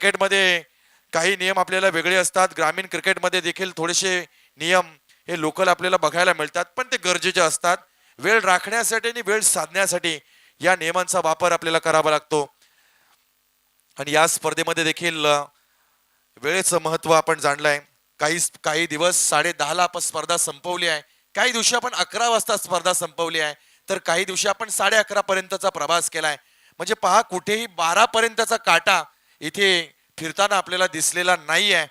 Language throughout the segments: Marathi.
क्रिकेटमध्ये काही नियम आपल्याला वेगळे असतात, ग्रामीण क्रिकेटमध्ये देखील थोडेसे नियम हे लोकल आपल्याला बघायला मिळतात, पण ते गरजेचे असतात. वेळ राखण्यासाठी आणि वेळ साधण्यासाठी या नियमांचा वापर आपल्याला करावा लागतो. आणि या स्पर्धेमध्ये देखील वेळेचं महत्व आपण जाणलंय. काही दिवस 10:30ला आपण स्पर्धा संपवली आहे, काही दिवशी आपण 11 वाजता स्पर्धा संपवली आहे, तर काही दिवशी आपण 11:30 पर्यंतचा प्रवास केलाय. म्हणजे पहा, कुठेही 12 पर्यंतचा काटा इथे फिरताना आपल्याला दिसलेला नाही आहे.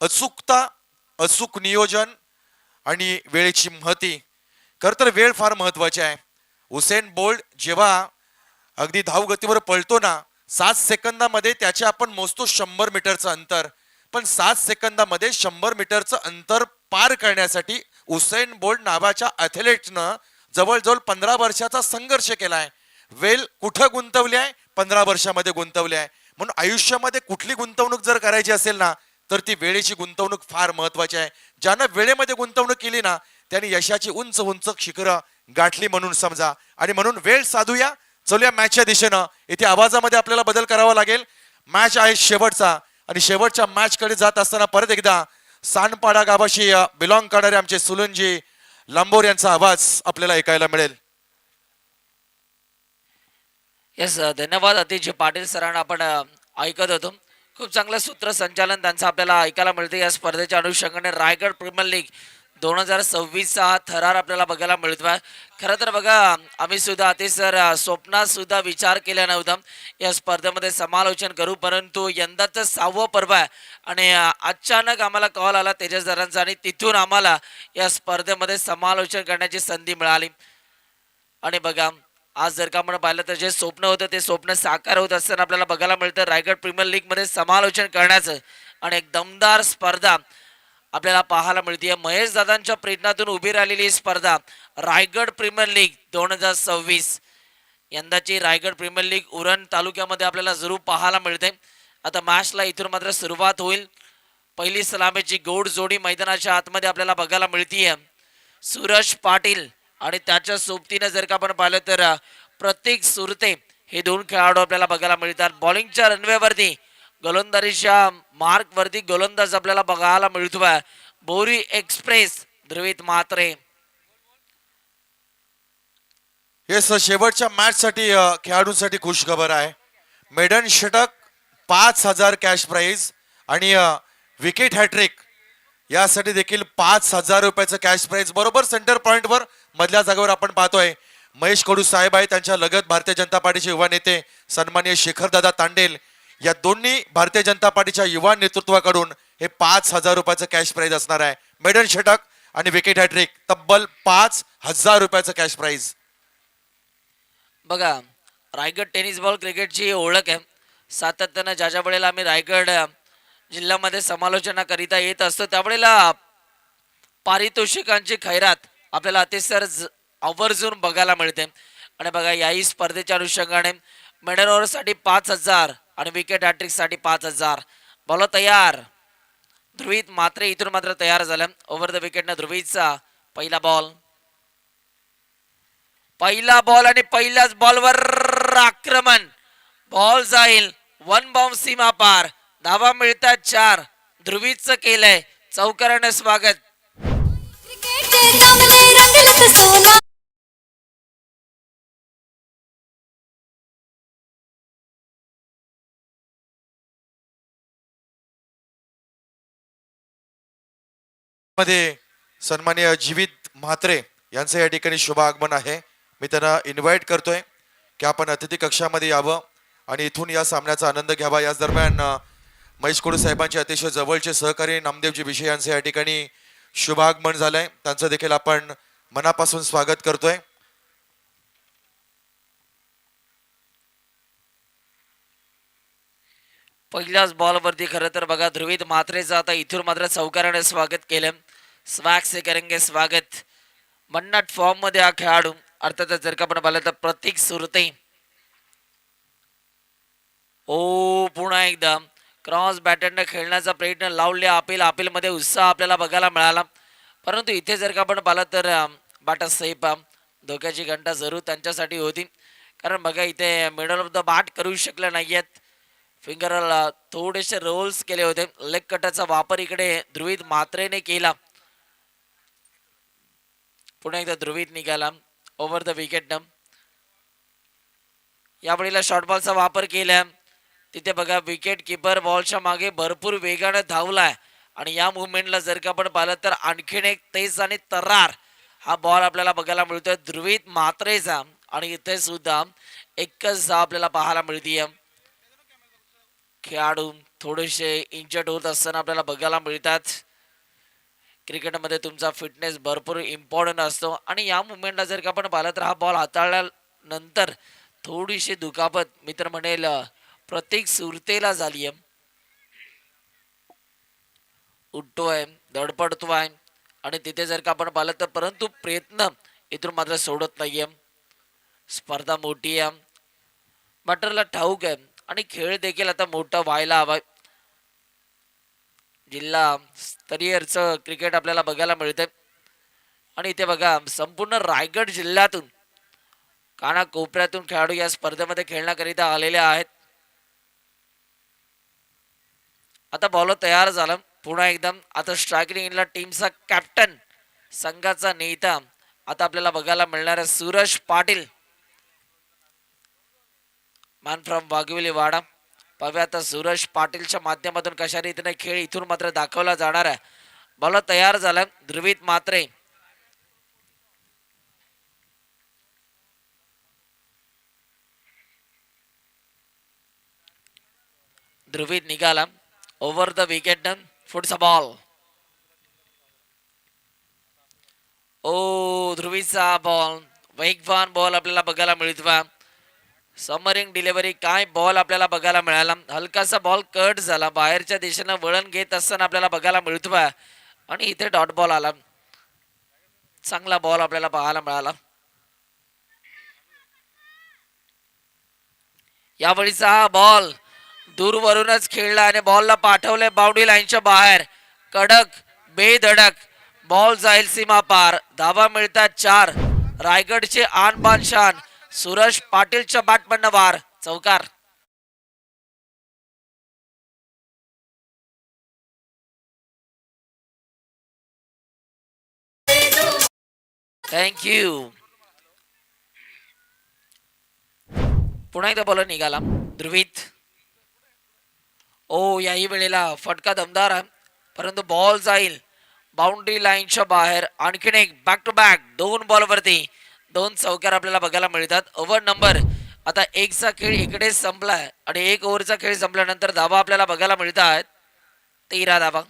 अचूकता, अचूक नियोजन आणि वेळेची महती. खर तर वेळ फार महत्वाची आहे. उसेन बोल्ट जेव्हा अगदी धावगतीवर पळतो ना, 7 सेकंदामध्ये त्याचे आपण मोजतो 100 मीटरचं अंतर, पण 7 सेकंदामध्ये 100 मीटरचं अंतर पार करण्यासाठी उसेन बोल्ट नावाच्या ॲथलीटनं जवळजवळ 15 वर्षाचा संघर्ष केलाय. वेळ कुठं गुंतवली आहे? 15 वर्षामध्ये गुंतवली आहे. म्हणून आयुष्यामध्ये कुठली गुंतवणूक जर करायची असेल ना, तर ती वेळेची गुंतवणूक फार महत्वाची आहे. ज्यानं वेळेमध्ये गुंतवणूक केली ना, त्यांनी यशाची उंच उंच शिखरं गाठली म्हणून समजा. आणि म्हणून वेळ साधूया, चलूया मॅचच्या दिशेनं. इथे आवाजामध्ये आपल्याला बदल करावा लागेल. मॅच आहे शेवटचा, आणि शेवटच्या मॅच कडे जात असताना परत एकदा सानपाडा गावाशी बिलॉंग करणारे आमचे सुलनजी लांबोर यांचा आवाज आपल्याला ऐकायला मिळेल. येस, धन्यवाद अतिश पाटील सरांना आपण ऐकत होतो. खूप चांगलं सूत्रसंचालन त्यांचं आपल्याला ऐकायला मिळते. या स्पर्धेच्या अनुषंगाने रायगड प्रीमियर लीग 2026चा हा थरार आपल्याला बघायला मिळतोय. खरं तर बघा, आम्ही सुद्धा अतिश सर स्वप्नात सुद्धा विचार केला नव्हता या स्पर्धेमध्ये समालोचन करू, परंतु यंदाचं 6वं पर्व आहे आणि अचानक आम्हाला कॉल आला तेजस दादांचा आणि तिथून आम्हाला या स्पर्धेमध्ये समालोचन करण्याची संधी मिळाली. आणि बघा, आज जर का आपण पाहिलं तर जे स्वप्न होतं ते स्वप्न साकार होत असताना आपल्याला बघायला मिळतं रायगड प्रीमियर लीग मध्ये समालोचन करण्याचं. आणि एक दमदार स्पर्धा आपल्याला पाहायला मिळते. महेश दादांच्या प्रेरणातून उभी राहिलेली स्पर्धा रायगड प्रीमियर लीग 2026. यंदाची रायगड प्रीमियर लीग उरण तालुक्यामध्ये आपल्याला जरूर पाहायला मिळते. आता मॅचला इथून मात्र सुरुवात होईल. पहिली सलामीची गोड जोडी मैदानाच्या आतमध्ये आपल्याला बघायला मिळतीये. सूरज पाटील आणि त्याच्या सोबतीने जर का आपण पाहिलं तर प्रतीक सुरते हे दोन खेळाडू आपल्याला बघायला मिळतात. बॉलिंगच्या रनवेवरती, गोलंदाजीच्या मार्कवरती गोलंदाज आपल्याला बघायला मिळतोय बोरी एक्सप्रेस ध्रुवित म्हात्रे. हे शेवटच्या मॅच साठी खेळाडूंसाठी खुश खबर आहे. मेडन षटक, 5,000 कॅश प्राइज आणि विकेट हॅट्रिक यासाठी देखील 5,000 रुपयाचं कॅश प्राइज. बरोबर सेंटर पॉइंटवर मधल्या जागेवर आपण पाहतोय महेश कडू साहेब आहे, त्यांच्या लगत भारतीय जनता पार्टीचे युवा नेते सन्माननीय शेखरदादा तांडेल या दोन्ही भारतीय जनता पार्टीच्या युवा नेतृत्वाकडून हे 5,000 रुपयाचं कॅश प्राइज असणार आहे. मेडन षटक आणि विकेट हॅट्रिक तब्बल 5,000 रुपयाचं कॅश प्राइज. बघा, रायगड टेनिस बॉल क्रिकेटची ओळख आहे. सातत्यानं ज्या वेळेला आम्ही रायगड जिल्ह्यामध्ये समालोचनाकरिता येत असतो त्यावेळेला पारितोषिकांची खैरात आपल्याला अतिशय आवर्जून बघायला मिळते. आणि बघा, याही स्पर्धेच्या अनुषंगाने मेडल ओव्हरसाठी 5,000 आणि विकेट हॅट्रिकसाठी 5,000. बॉल तयार, ध्रुवित मात्रे इथून मात्र तयार झालं. ओव्हर द विकेटनं ध्रुवितचा पहिला बॉल. आणि पहिल्याच बॉलवर आक्रमण. बॉल जाईल वन बाउंड सीमा पार. धावा मिळतात 4. ध्रुवीचं केलंय चौकाराने स्वागत. मध्ये सन्माननीय जीवित म्हात्रे यांचं या ठिकाणी शुभ आगमन आहे. मी त्यांना इन्व्हाइट करतोय की आपण अतिथी कक्षामध्ये यावं आणि इथून या सामन्याचा आनंद घ्यावा. याच दरम्यान महेश कडू साहेबांचे अतिशय जवळचे सहकारी नामदेवजी विषय यांचं या ठिकाणी शुभागमन झालंय. त्यांचं देखील आपण मनापासून स्वागत करतोय. पहिल्याच बॉलवरती खरं तर बघा ध्रुवित म्हात्रेचं आता इथून मात्र चौकाराने स्वागत केलं. स्वॅग से करेंगे स्वागत. भन्नाट फॉर्म मध्ये हा खेळाडू. अर्थातच जर का आपण पाहिलं तर प्रतीक सुरते. ओ, पुन्हा एकदा क्रॉस बॅटरने खेळण्याचा प्रयत्न लावले. अपील मध्ये उत्साह आपल्याला बघायला मिळाला. परंतु इथे जर का आपण पाहिलं तर बाटा सेफ, धोक्याची घंटा जरूर त्यांच्यासाठी होती. कारण बघा, इथे मिडल ऑफ द बॅट करू शकले नाहीयेत. फिंगरला थोडेसे रोल्स केले होते. लेग कटरचा वापर इकडे ध्रुवीत मात्रेने केला. पुन्हा एकदा ध्रुवीत निघाला ओव्हर द विकेट. यावेळेला शॉर्ट बॉलचा वापर केला. तिथे बघा विकेट किपर बॉलच्या मागे भरपूर वेगाने धावलाय आणि या मुवमेंटला जर का आपण पाहिलं तर आणखीन एक तेज आणि तर्रार हा बॉल आपल्याला बघायला मिळतोय ध्रुवीत मात्रेचा. आणि इथे सुद्धा एकच धाव आपल्याला पाहायला मिळतीये. खेळाडू थोडेसे इंजर्ड होत असताना आपल्याला बघायला मिळतात. क्रिकेटमध्ये तुमचा फिटनेस भरपूर इम्पॉर्टंट असतो आणि या मुवमेंटला जर का आपण पाहिलं तर हा बॉल हाताळल्यानंतर थोडीशी दुखापत मी तर म्हणेल प्रत्येक सुरतेला झाली आहे. उठतोय धडपडतोय आणि तिथे जर का आपण पाहिलं तर परंतु प्रयत्न इथून मात्र सोडत नाहीये. स्पर्धा मोठी आहे बटरला ठाऊक आहे आणि खेळ देखील आता मोठा व्हायला हवाय. जिल्हा स्तरीयचं क्रिकेट आपल्याला बघायला मिळते आणि इथे बघा संपूर्ण रायगड जिल्ह्यातून कानाकोपऱ्यातून खेळाडू या स्पर्धेमध्ये खेळण्याकरिता आलेले आहेत. आता बॉलर तयार झाला पुन्हा एकदम. आता स्ट्रायकिंग इनला टीमचा कॅप्टन संघाचा नेता आता आपल्याला बघायला मिळणार आहे सूरज पाटील मॅन फ्रॉम वाघविली वाडा. पाहूया आता सूरज पाटीलच्या माध्यमातून कशा रीतीने खेळ इथून मात्र दाखवला जाणार आहे. बॉलर तयार झाला ध्रुवीत मात्रे. ध्रुवीत निघाला ओव्हर द विकेट. पुढचा बॉल ओ ध्रुवीचा बॉल वेगवान बॉल आपल्याला बघायला मिळतो. समरिंग डिलिव्हरी काय बॉल आपल्याला बघायला मिळाला. हलकासा बॉल कट झाला बाहेरच्या दिशेनं वळण घेत असताना आपल्याला बघायला मिळतो आणि इथे डॉट बॉल आला. चांगला बॉल आपल्याला पाहायला मिळाला. यावेळीचा हा बॉल दूरवरूनच खेळला आणि बॉलला पाठवले बाउंड्री लाईनच्या बाहेर. कडक बेधडक बॉल जाईल सीमा पार. धावा मिळतात 4. रायगडचे आन बान शान सूरज पाटीलच्या बॅटमधनं वार चौकार. थँक्यू. पुन्हा एकदा बॉलर निघाला ध्रुवीत. ओ याही वेळेला फटका दमदार आहे परंतु बॉल जाईल बाउंड्री लाईनच्या बाहेर. आणखीन एक बॅक टू बॅक 2 बॉलवरती 2 चौकार आपल्याला बघायला मिळतात. ओव्हर नंबर आता 1चा खेळ इकडे संपलाय आणि 1 ओव्हरचा खेळ संपल्यानंतर धावा आपल्याला बघायला मिळतात 13 धावा.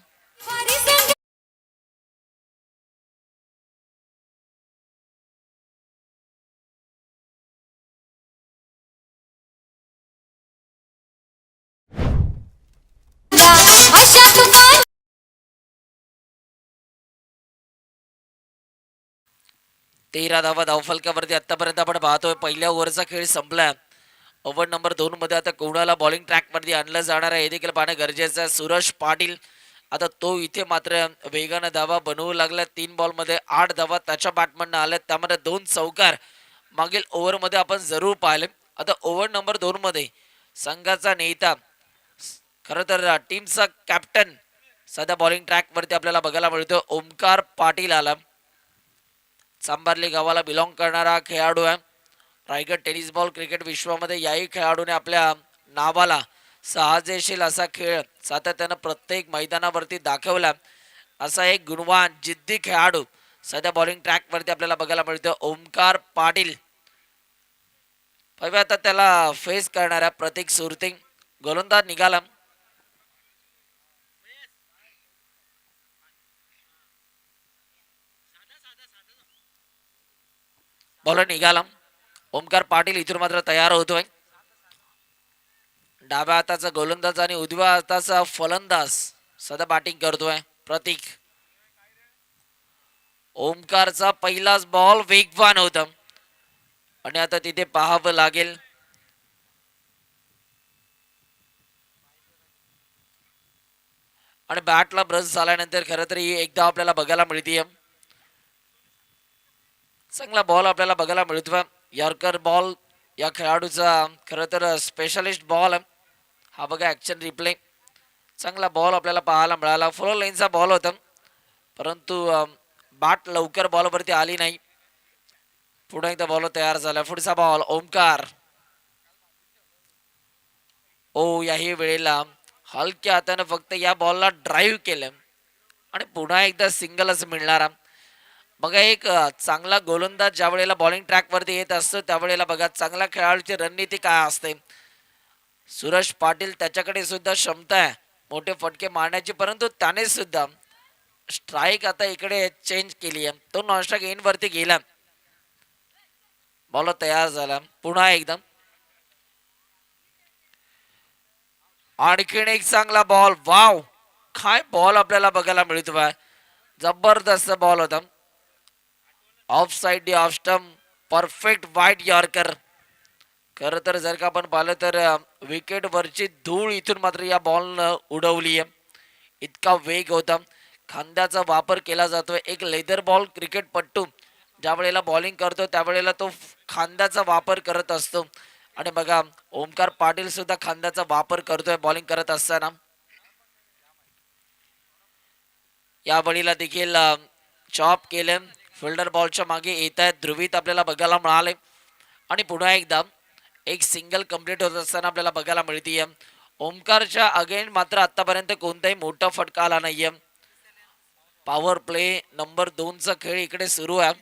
तेरा धावा धावफलकावरती आतापर्यंत आपण पाहतोय. पहिल्या ओव्हरचा खेळ संपला. ओव्हर नंबर 2 मध्ये आता कोणाला बॉलिंग ट्रॅक वरती आणलं जाणार आहे हे देखील पाहणं गरजेचं आहे. सूरज पाटील आता तो इथे मात्र वेगानं धावा बनवू लागला. 3 बॉल मध्ये 8 धावा त्याच्या बॅटमधनं आल्या त्यामध्ये 2 चौकार मागील ओव्हर मध्ये आपण जरूर पाहिले. आता ओव्हर नंबर 2 मध्ये संघाचा नेता खरं तर टीमचा कॅप्टन सध्या बॉलिंग ट्रॅक वरती आपल्याला बघायला मिळतो ओमकार पाटील आला. चांबार्ली गावाला बिलॉंग करणारा खेळाडू आहे. रायगड टेनिस बॉल क्रिकेट विश्वामध्ये याही खेळाडूने आपल्या नावाला साजेशील असा खेळ सातत्यानं प्रत्येक मैदानावरती दाखवला. असा एक गुणवान जिद्दी खेळाडू सध्या बॉलिंग ट्रॅक वरती आपल्याला बघायला मिळतो ओमकार पाटील. आता त्याला फेस करणाऱ्या प्रतीक सुरतिंग गोलंदाज निघाला. बॉलर निघाला. ओमकार पाटील इथून मात्र तयार होतोय. डाव्या हाताचा गोलंदाज आणि उजव्या हाताचा फलंदाज सध्या बॅटिंग करतोय प्रतीक. ओमकारचा पहिलाच बॉल वेगवान होता आणि आता तिथे पाहावं लागेल आणि बॅटला ब्रश झाल्यानंतर खरं तर ही एकदा आपल्याला बघायला मिळते. चांगला बॉल आपल्याला बघायला मिळतो. यॉर्कर बॉल या खेळाडूचा खरं तर स्पेशलिस्ट बॉल आहे. हा बघा ऍक्शन रिप्ले. चांगला बॉल आपल्याला पाहायला मिळाला. फुल लाईनचा बॉल होता, परंतु बाट लवकर बॉलवरती आली नाही. पुन्हा एकदा बॉल तयार झाला. पुढचा बॉल ओमकार. ओ याही वेळेला हलक्या हाताने फक्त या बॉलला ड्राईव्ह केलं आणि पुन्हा एकदा सिंगलच मिळणारा. बघा एक चांगला गोलंदाज ज्या वेळेला बॉलिंग ट्रॅक वरती येत असतो त्यावेळेला बघा चांगल्या खेळाडूची रणनीती काय असते. सुरेश पाटील त्याच्याकडे सुद्धा क्षमता आहे मोठे फटके मारण्याची, परंतु त्याने सुद्धा स्ट्राईक आता इकडे चेंज केली आहे. तो नॉनस्ट्राईक इन वरती गेला. बॉल तयार झाला. पुन्हा एकदम आणखीन एक चांगला बॉल. वाव काय बॉल आपल्याला बघायला मिळतोय. जबरदस्त बॉल होता. Of side off stump perfect वाईट यॉर्कर. खर तर जर का आपण पाहिलं तर विकेट वरची धूळ इथून मात्र या बॉलनं उडवली आहे. इतका वेग होता. खांद्याचा वापर केला जातोय. एक लेदर बॉल क्रिकेटपट्टू ज्या वेळेला बॉलिंग करतो त्यावेळेला तो खांद्याचा वापर करत असतो. आणि बघा ओमकार पाटील सुद्धा खांद्याचा वापर करतोय बॉलिंग करत असताना. या बळीला देखील चॉप केले. फिल्डर बॉलच्या मागे येत आहेत. ध्रुवीत आपल्याला बघायला मिळाले आणि पुन्हा एकदा एक सिंगल कंप्लीट होत असताना आपल्याला बघायला मिळतीये. ओमकारच्या अगेन मात्र आतापर्यंत कोणताही मोठा फटका आला नाहीये. पॉवर प्ले नंबर 2चा खेळ इकडे सुरू आहे.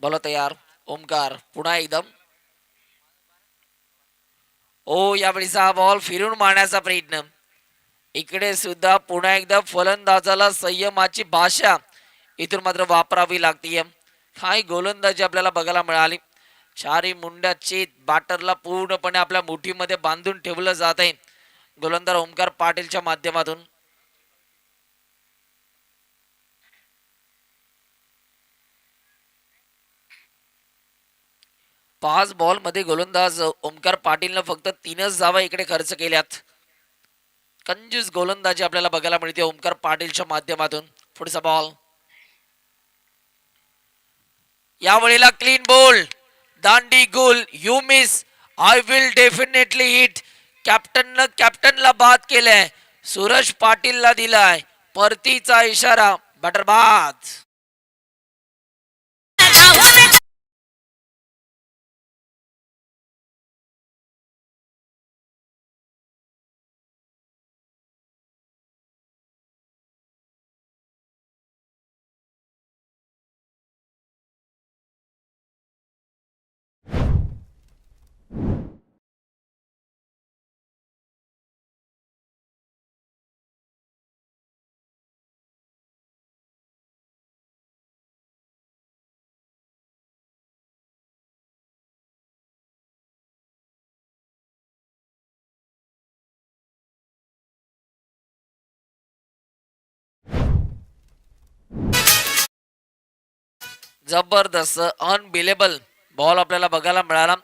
बोला तयार ओमकार. पुन्हा एकदम ओ यावेळीचा हा बॉल फिरून मारण्याचा प्रयत्न. इकडे सुद्धा पुन्हा एकदा फलंदाजाला संयमाची भाषा इथून मात्र वापरावी लागतीये. काही गोलंदाजी आपल्याला बघायला मिळाली. चारी मुंड्या चेत बॅटरला पूर्णपणे आपल्या मुठीमध्ये बांधून ठेवलं जात आहे गोलंदाज ओमकार पाटीलच्या माध्यमातून. पाच बॉल मध्ये गोलंदाज ओमकार पाटीलनं फक्त 3च धावा इकडे खर्च केल्यात. कंजूस गोलंदाजी आपल्याला बघायला मिळते ओमकार पाटीलच्या माध्यमातून. पुढचा बॉल या वेळेला क्लीन बोल. दांडी गोल. You miss I will definitely hit. कॅप्टनला बाद केलंय. सूरज पाटीलला दिलाय परतीचा इशारा. बॅटर बाद. जबरदस्त अनबिलेबल बॉल आपल्याला बघायला मिळाला.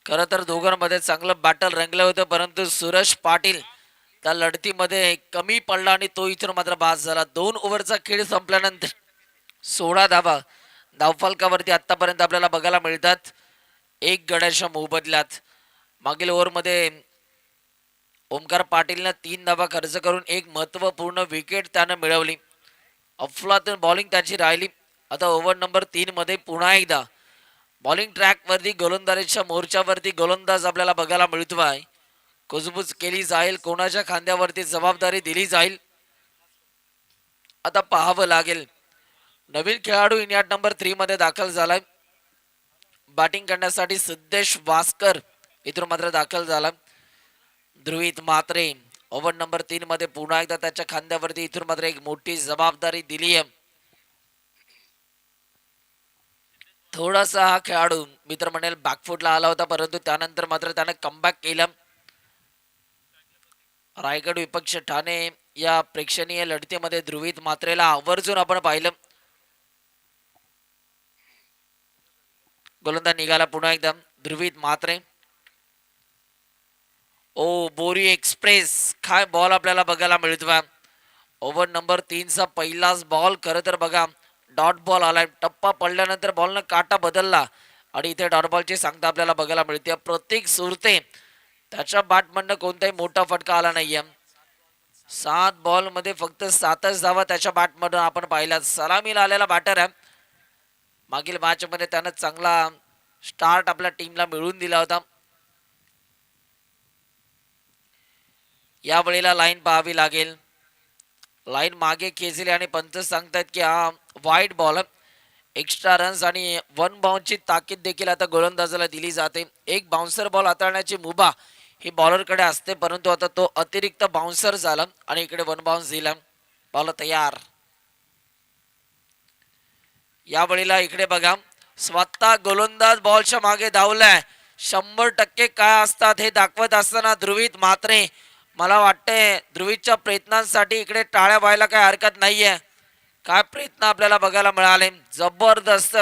खरं तर दोघांमध्ये चांगलं बॅटल रंगलं होतं, परंतु सुरेश पाटील त्या लढतीमध्ये कमी पडला आणि तो इथून मात्र बाद झाला. 2 ओव्हरचा खेळ संपल्यानंतर 16 धावा धावफलकावरती आतापर्यंत आपल्याला बघायला मिळतात. 1 गड्याच्या मोबदल्यात मागील ओव्हरमध्ये ओमकार पाटीलनं 3 धावा खर्च करून एक महत्वपूर्ण विकेट त्यानं मिळवली. अफलातून बॉलिंग त्याची राहिली. आता ओव्हर नंबर 3 मध्ये पुन्हा एकदा बॉलिंग ट्रॅक वरती गोलंदाजीच्या मोर्चावरती गोलंदाज आपल्याला बघायला मिळतोय. कुजबूज केली जाईल. कोणाच्या खांद्यावरती जबाबदारी दिली जाईल आता पाहावं लागेल. नवीन खेळाडू इंडिया नंबर 3 मध्ये दाखल झालाय. बॅटिंग करण्यासाठी सिद्धेश वास्कर इथून मात्र दाखल झाला. ध्रुवीत मात्रे ओव्हर नंबर 3 मध्ये पुन्हा एकदा त्याच्या खांद्यावरती इथून मात्र एक मोठी जबाबदारी दिली आहे. थोडासा हा खेळाडू मित्र म्हणेल बॅकफुटला आला होता, परंतु त्यानंतर मात्र त्याने कमबॅक केलं. रायगड विपक्ष ठाणे या प्रेक्षणीय लढतीमध्ये ध्रुवीत मात्रेला आवर्जून आपण पाहिलं. गोलंदाज निघाला पुन्हा एकदा ध्रुवीत मात्रे. ओ बोरी एक्सप्रेस काय बॉल आपल्याला बघायला मिळतोय. ओव्हर नंबर 3 चा पहिलाच बॉल. खरं तर बघा डॉट बॉल आलाय. टप्पा पडल्यानंतर बॉलनं काटा बदलला आणि इथे डॉट बॉलची सांगता आपल्याला बघायला मिळते. प्रतीक सुरते त्याच्या बॅटमधनं कोणताही मोठा फटका आला नाहीये. 7 बॉल मध्ये फक्त 7च धावा त्याच्या बॅटमधून आपण पाहिला. सलामीला आलेला बॅटर आहे. मागील मॅच मध्ये त्यानं चांगला स्टार्ट आपल्या टीमला मिळवून दिला होता. या वेळेला लाईन पाहावी लागेल. लाईन मागे खेचली आणि पंच सांगतायत की हा वाईट बॉल. एक्स्ट्रा रन्स आणि 1 बाउन्सची ताकीद देखील आता गोलंदाजाला दिली जाते. एक बाउन्सर बॉल हाताळण्याची मुभा ही बॉलरकडे असते, परंतु आता तो अतिरिक्त बाउन्सर झाला आणि इकडे 1 बाउन्स दिला. बॉल तयार. या वेळेला इकडे बघा, स्वतः गोलंदाज बॉलच्या मागे धावलाय. 100% काय असतात हे दाखवत असताना ध्रुवीत मात्रे, मला वाटते ध्रुवीच्या प्रयत्नांसाठी इकडे टाळ्या व्हायला काही हरकत नाहीये. काय प्रयत्न आपल्याला बघायला मिळाले. जबरदस्त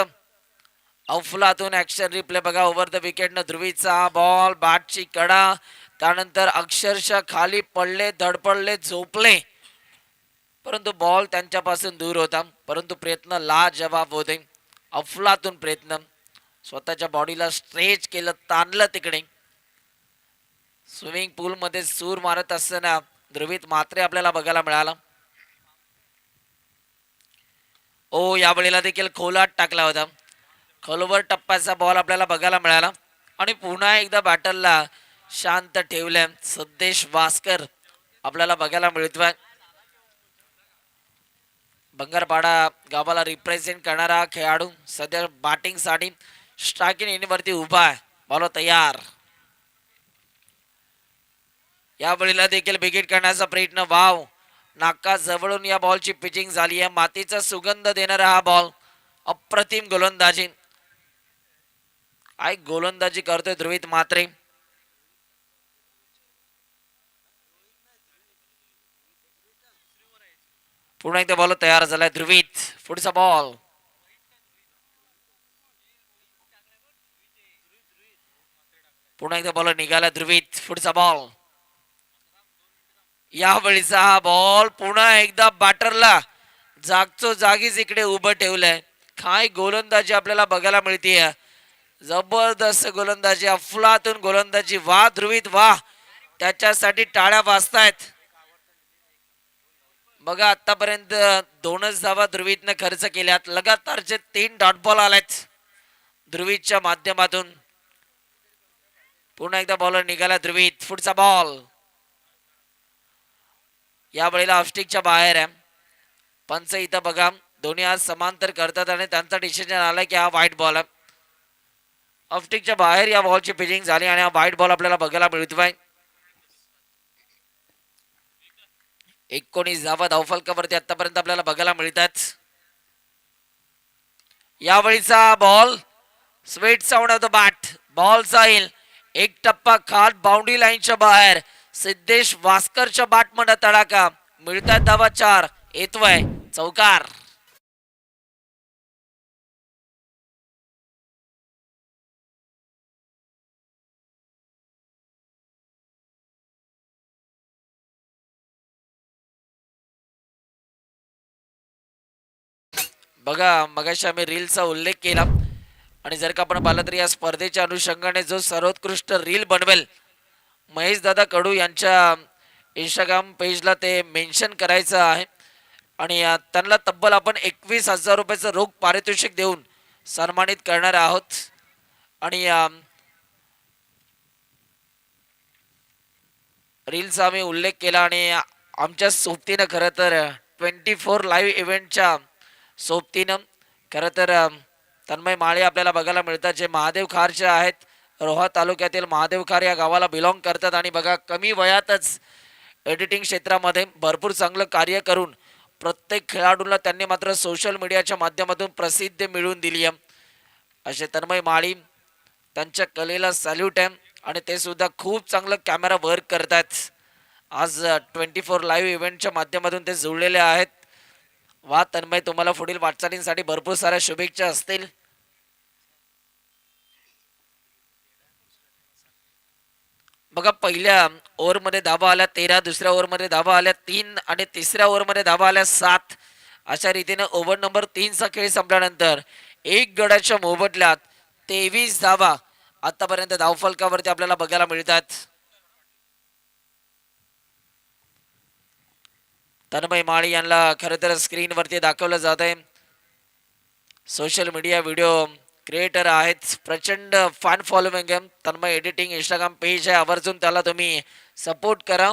अफलातून ऍक्शन रिप्ले बघा. ओव्हर द विकेटनं ध्रुवीचा बॉल, बॅटची कडा, त्यानंतर अक्षरशः खाली पडले, धडपडले, झोपले, परंतु बॉल त्यांच्यापासून दूर होता. परंतु प्रयत्न लाजवाब होते. अफलातून प्रयत्न. स्वतःच्या बॉडीला स्ट्रेच केलं, ताणलं तिकडे. स्विमिंग पूल मध्ये सूर मारत असताना ध्रुवीत मात्रे आपल्याला बघायला मिळाला. ओ या वेळेला देखील खोलात टाकला होता. खोलवर टप्प्याचा बॉल आपल्याला बघायला मिळाला आणि पुन्हा एकदा बॅटरला शांत ठेवले. सिद्धेश वास्कर आपल्याला बघायला मिळतोय. बंगारपाडा गावाला रिप्रेझेंट करणारा खेळाडू सध्या बॅटिंग साठी स्ट्रायकिंग एंड वरती उभा आहे. बॉल तयार. या वेळेला देखील विकेट करण्याचा प्रयत्न. वाव, नाका जवळून या बॉलची पिचिंग झाली आहे. मातीचा सुगंध देणारा हा बॉल. अप्रतिम गोलंदाजी. गोलंदाजी करतोय ध्रुवीत मात्रे. पुन्हा एकदा बॉल तयार झालाय. ध्रुवीत पुढचा बॉल. पुन्हा एकदा बॉल निघाला. ध्रुवीत पुढचा बॉल. यावेळीचा हा बॉल पुन्हा एकदा बॅटरला जागचो जागीच इकडे उभं ठेवलंय. काय गोलंदाजी आपल्याला बघायला मिळतीये. जबरदस्त गोलंदाजी, अफलातून गोलंदाजी. वा ध्रुवीत वा, त्याच्यासाठी टाळ्या वाजतायत. बघा आतापर्यंत 2च धावा ध्रुवीतनं खर्च केल्यात. लगातारचे 3 डॉट बॉल आलेत ध्रुवीतच्या माध्यमातून. पुन्हा एकदा बॉलर निघाला. ध्रुवीत पुढचा बॉल. या वेळेला ऑफस्टिकच्या बाहेर आहे. पंच इथं बघा दोन्ही आज समांतर करतात आणि त्यांचा डिसिजन आलाय की हा व्हाईट बॉल आहे. ऑफस्टिकच्या बाहेर या बॉलची पिचिंग झाली आणि हा व्हाईट बॉल आपल्याला बघायला मिळतोय. 19 धावा धावफलकावरती आतापर्यंत आपल्याला बघायला मिळतात. यावेळीचा ball sweet sound of the bat. Ball जाईल एक टप्पा खाट बाउंड्री लाईनच्या बाहेर. सिद्धेश वास्करच्या बॅटमध्ये तडाखा. मिळतात धावा 4. येतोय चौकार. बघा मगाशी आम्ही रीलचा उल्लेख केला आणि जर का आपण पाहिलं तर या स्पर्धेच्या अनुषंगाने जो सर्वोत्कृष्ट रील बनवेल महेश दादा कडू यांच्या इंस्टाग्राम पेजला ते मेन्शन करायचं आहे आणि त्यांना तब्बल आपण 21,000 रुपयाचं रोख पारितोषिक देऊन सन्मानित करणार आहोत. आणि रीलचा आम्ही उल्लेख केला आणि आमच्या सोबतीनं खरं तर 24 लाईव्ह इव्हेंटच्या सोबतीनं खरं तर तन्मय माळे आपल्याला बघायला मिळतात, जे महादेव खारचे आहेत. रोहा तालुक्यातील महादेव खार या गावाला बिलॉंग करतात आणि बघा कमी वयातच एडिटिंग क्षेत्रामध्ये भरपूर चांगलं कार्य करून प्रत्येक खेळाडूला त्यांनी मात्र सोशल मीडियाच्या माध्यमातून प्रसिद्धी मिळवून दिली आहे. असे तन्मय माळी, त्यांच्या कलेला सॅल्यूट आहे आणि ते सुद्धा खूप चांगलं कॅमेरा वर्क करतात. आज 24 लाईव्ह इव्हेंटच्या माध्यमातून ते जुळलेले आहेत. वा तन्मय, तुम्हाला पुढील वाटचालींसाठी भरपूर साऱ्या शुभेच्छा असतील. बघा पहिल्या ओव्हरमध्ये धावा आल्या 13, दुसऱ्या ओव्हरमध्ये धावा आल्या 3 आणि तिसऱ्या ओव्हरमध्ये धावा आल्या 7 अशा रीतीने ओव्हर नंबर 3चा खेळ संपल्यानंतर एक गडाच्या मोबदल्यात 23 धावा आतापर्यंत धावफलकावरती आपल्याला बघायला मिळतात. तन्मय माळी यांना खरं तर स्क्रीनवरती दाखवलं जात आहे. सोशल मीडिया व्हिडिओ क्रिएटर आहेत, प्रचंड फॅन फॉलोविंग आहे. तन्मय एडिटिंग इंस्टाग्राम पेज आहे, आवर्जून त्याला तुम्ही सपोर्ट करा,